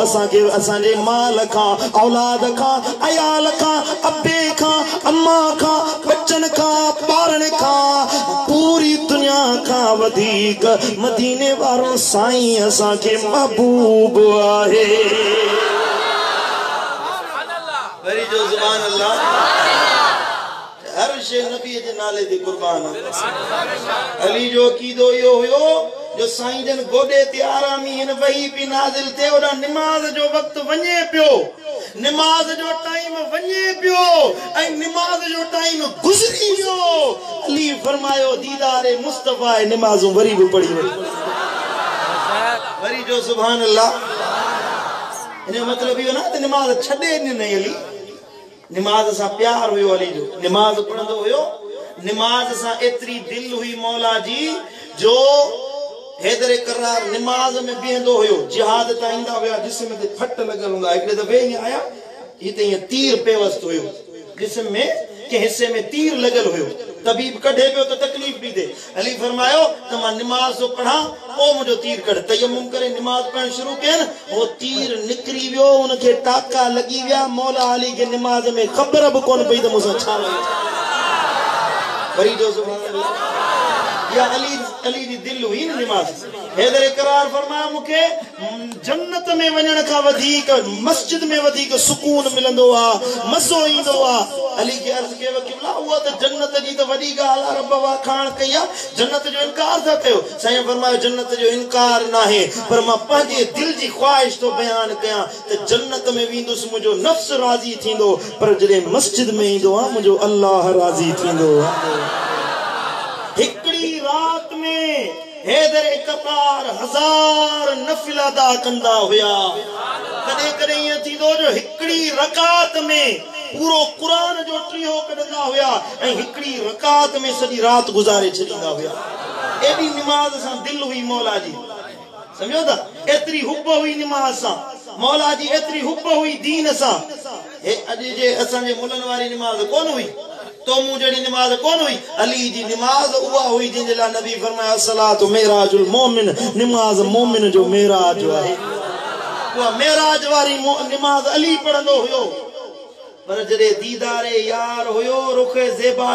असांखे असांजे माल खां औलाद खां अयाल खां अब्बे खां अम्मा खां बच्चन खां ॿारनि खां पूरी दुनिया खां वधीक मदीने वारो साईं असांखे महबूब आहे वरी जो सुभान अल्लाह हर शे नबी जे नाले ते कुर्बान अली जो कीदो यो हुयो जो साईं जन गोडे ते आरामी हिन वही भी नाज़िल थे ओडा नमाज जो वक्त वने पियो नमाज जो टाइम वने पियो ऐ नमाज जो टाइम गुजरी वियो अली फरमायो दीदारे मुस्तफा नमाज़ू वरी भी पढ़ी वरी जो सुभान अल्लाह इन मतलब यो ना त नमाज छडे नहीं अली नमाज सा प्यार हुयो अली जो नमाज पढ़ंदो हुयो नमाज सा एतरी दिल हुई मौला जी जो हैदर करार नमाज में बीहंदो हुयो जिहाद ताईंदा हुया जिस्म ते फट लगल हुंदा एकड़े दफे ही आया इते ये तीर पेवस्त हुयो जिस्म में के हिस्से में तीर लगल हुयो तबीब कढे पियो तो तकलीफ भी दे अली फरमायो त मां नमाज तो पढ़ा ओ मुझो तीर कढ तयम्मुम करे नमाज पढ़न शुरू कयन वो तीर निकरी वियो उनके टाका लगी विया मौला अली के नमाज में खबर भी कोन पई त मुसा छा वरी जो सुभान अल्लाह या अली दी दिल हुई नमाज हैदर करार फरमाया मुके जन्नत में वणन का वधीक मस्जिद में वधीक सुकून मिलंदो आ मजो इंदो आ अली के अर्ज के वकिला हुआ तो जन्नत जी तो वडी गाल रब वा खान कया जन्नत जो इनकार था कयो साईं फरमायो जन्नत जो इनकार ना है पर मां पंजे दिल जी ख्वाहिश तो बयान कया त जन्नत में विंदुस मुजो नफ्स राजी थिंदो पर जदे मस्जिद में इंदो आ मुजो अल्लाह राजी थिंदो हिकड़ी रात में हैदर करार 1000 नफिल अदा कंदा हुया कदे कदे ये थींदो जो हिकड़ी रकात में पूरो कुरान जो ट्रियो कढंदा हुया ऐं हिकड़ी रकात में सॼी रात गुजारे छॾींदा हुया एडी नमाज सां दिल हुई मौला जी समझो था एतरी हुब हुई नमाज सां मौला जी एतरी हुब हुई दीन सां हे अॼु जे असांजे मुल्हनि वारी नमाज कोन हुई तो मुझे नमाज कौन हुई अली जी नमाज हुआ हुई जिन ला नबी फरमाया सलातु मेराजुल मोमिन नमाज मोमिन जो मेराज है वो मेराज वाली नमाज अली पढ़ंदो हुयो पर जदे दीदारे यार हुयो रुखे ज़ेबा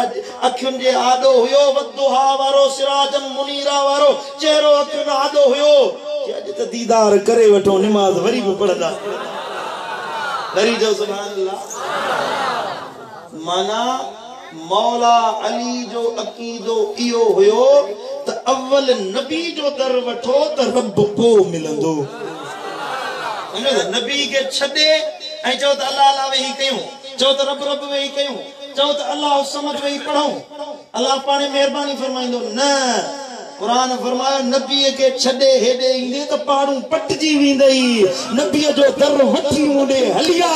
अखियुन जे आडो हुयो वदुहा वारो सिराजन मुनीरा वारो चेहरो अखियुन आडो हुयो अज त दीदार करे वठो नमाज वरी भी पढ़दा वरी जो सुभान अल्लाह माना मौला अली जो अकीदो इयो हुयो त अव्वल नबी जो दर वठो त रब को मिलंदो नबी के छडे ऐं चो त अल्लाह अल्लाह वेही कयूं चो त रब रब वेही कयूं चो त अल्लाह समझ वेही पढ़ूं अल्लाह पाणे मेहरबानी फरमाइंदो न कुरान फरमायो नबी के छडे हेडे इंदे त पाड़ू पटजी विंदई नबी जो दर वठी मुंडे हलिया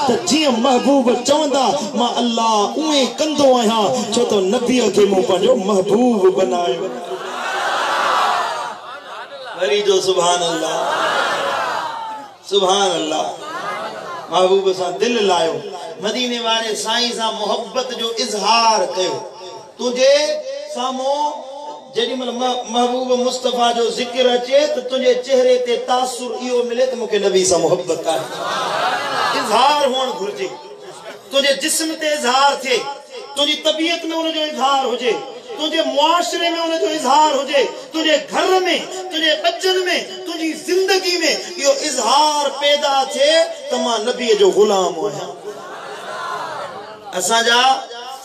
त जी महबूब चवंदा मां अल्लाह उए कंदो आया छो तो नबी के मु पंजो महबूब बनायो वरी जो सुभान अल्लाह महबूब सा दिल लायो मदीने वाले साईं सा मोहब्बत जो इजहार कयो तुझे सामो जेडी मल महबूब मुस्तफा जो जिक्र अचे तो तुझे चेहरे ते तासुर इयो मिले तो मुके नबी सा मोहब्बत है इज़हार होण घुर्जे तुझे जिस्म ते इज़हार थे तुझी तबीयत में उन जो इज़हार होजे तुझे मुआशरे में उन जो इज़हार होजे तुझे घर में तुझे बच्चन में तुझी जिंदगी में यो इज़हार पैदा थे त मां नबी जो गुलाम होया असा जा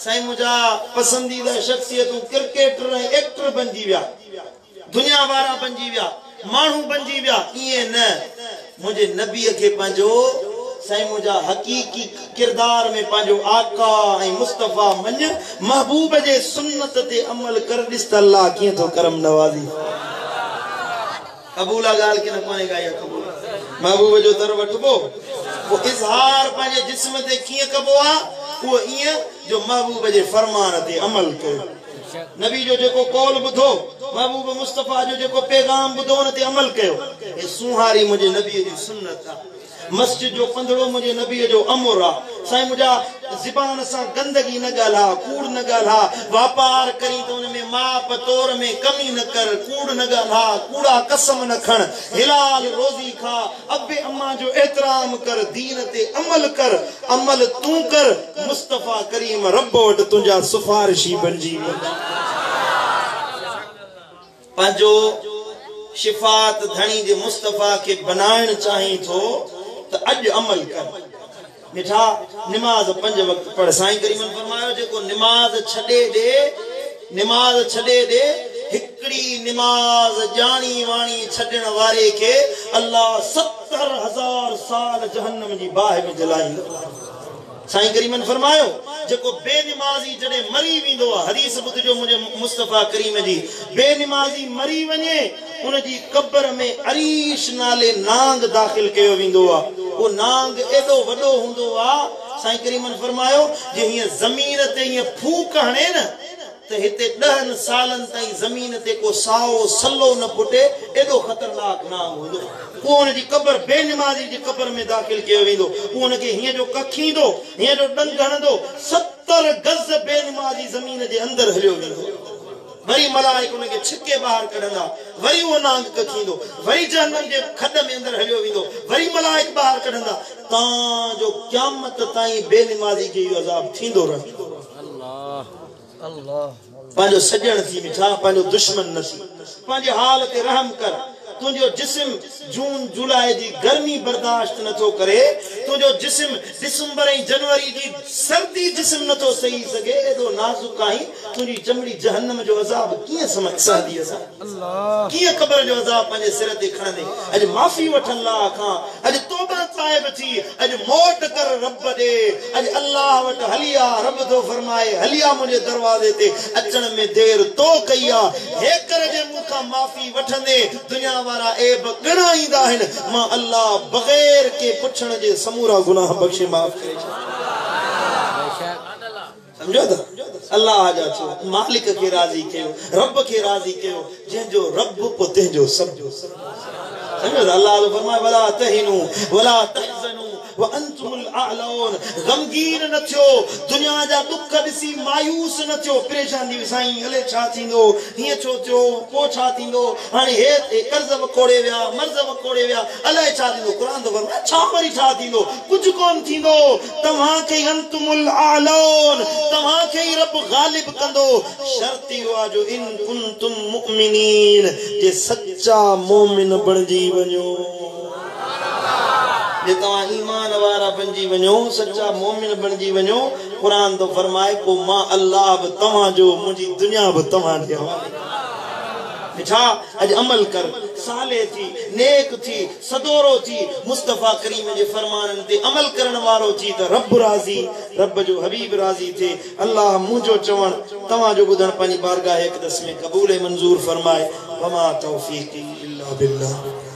साईं मुझा पसंदीदा शख्सियतूं क्रिकेटर एक्टर बनजी विया दुनिया वारा बनजी विया मानू बनजी विया ये न मुझे नबी के पंजो साईं मुझा हकीकी किरदार में पंजो आका ए मुस्तफा मन महबूब जे सुन्नत ते अमल कर दिस अल्लाह के तो करम नवाजी कबूला गाल के न कोने गाया कबूल महबूब जो दर वठबो वो इज़हार पंजे जिस्म ते किए कबो आ वो ये जो महबूब जे फरमान ते अमल कयो नबी जो जेको कौल बुधो महबूब मुस्तफा जो जेको पैगाम बुधो न ते अमल कयो ए सुहारी मुझे नबी जी सुन्नत आ मस्जिद जो पंदड़ो मुझे नबी जो अमर आ साईं मुझा ज़बान सा गंदगी न गाला कूड़ न गाला व्यापार करी तो उनमें माप तौर में कमी न कर कूड़ न गाला कूड़ा कसम न खण हिलाल रोजी खा अब्बे अम्मा जो एहतराम कर दीन ते अमल कर अमल तू कर मुस्तफा करीम रब वट तुझा सिफारिशी बनजी पंजो शिफात धनी जे मुस्तफा के बनाइण चाही थो तो अज अमल कर मिठा नमाज 5 वक्त पढ़ साईं करीमन फरमायो जेको नमाज छडे दे हिकड़ी नमाज जानी वाणी छडण वारे के अल्लाह 70,000 साल जहन्नम जी बाह में जलाईंदो साईं करीमन फरमायो जेको बेनमाजी जड़े मरी विंदो हदीस बुध जो मुझे मुस्तफा करीम जी बेनमाजी मरी वने उन जी कब्र में अरीश नाले नांग दाखिल कयो विंदो वो नांग एडो वडो हुंदो साईं करीमन फरमायो जे हिय जमीन ते हिय फूक हणे न ते हिते 10 सालन ताई जमीन ते को साओ सल्लो न फुटे एडो खतरनाक नांग हुंदो वो उन जी कब्र बेनमाजी जी कब्र में दाखिल कियो विंदो उन के हिय जो कखींदो हिय जो डंग हणंदो 70 गज बेनमाजी जमीन जे अंदर हलियो विंदो वरी मलाइक उन के छिके बाहर कढंदा वरी वो नांग कखींदो वरी जहन्नम जे खड में अंदर हलियो विंदो वरी मलाइक बाहर कढंदा ता जो क़यामत ताई बेनमाजी के अज़ाब थींदो रहे अल्लाह अल्लाह पांजो सजण थी मिठा पांजो दुश्मन नसी पांजे हाल ते रहम कर तुझो जिस्म जून जुलाई जी गर्मी बर्दाश्त न तो करे तुझो जिस्म दिसंबर ए जनवरी जी सर्दी जिस्म न तो सही सके एदो नाजुक आई तुझी चमड़ी जहन्नम जो अजाब किए समझ दी असा अल्लाह किए कब्र जो अजाब पंजे सिर ते खणदे अज माफी वठ अल्लाह खां अज तौबा ताइब थी अज मोट कर रब दे अज अल्लाह वट हलिया रब तो फरमाए हलिया मुझे दरवाजे ते अचण में देर तो कईया हे कर जे मुखा माफी वठंदे दुनिया वारा ऐब गणाईंदा आहिनि मां अल्लाह बगैर के पुछण जे समूरा गुनाह बख्शे माफ करे समझो था अल्लाह जा छो मालिक के राजी कयो रब के राजी कयो जंजो रब पुते जो सब समझो अल्लाह फरमाए वला तहिनु वला तहजनु व अंतुमुल आलौन गमगीन न थियो दुनिया जा दुख दिसी मायूस न थियो परेशानी साईं हले छा थींदो हिय छो थियो को छा थींदो हाने हे कर्ज वकोड़े विया मर्ज वकोड़े विया अले छा थींदो कुरान तो फरमाए छा वरी छा थींदो कुछ कोन थींदो तव्हां के अंतुमुल आलौन तव्हां के रब गालिब कंदो शर्त यो जो इन कुंतुम मुमिनीन जे सच्चा मोमिन बनजी वञो जे तवा ईमान वारा बनजी वञो सच्चा मोमिन बनजी वञो कुरान तो फरमाए को मां अल्लाह ब तवा जो मुजी दुनिया ब तवा दे मिठा अज अमल कर साले थी नेक थी सदोरो थी मुस्तफा करीम जे फरमानन ते अमल करण वारो थी त रब राजी रब जो हबीब राजी थे अल्लाह मुजो चवण तवा जो बुधन पानी बारगाह एक दस में कबूल मंजूर फरमाए वमा तौफीकी इल्ला बिल्लाह।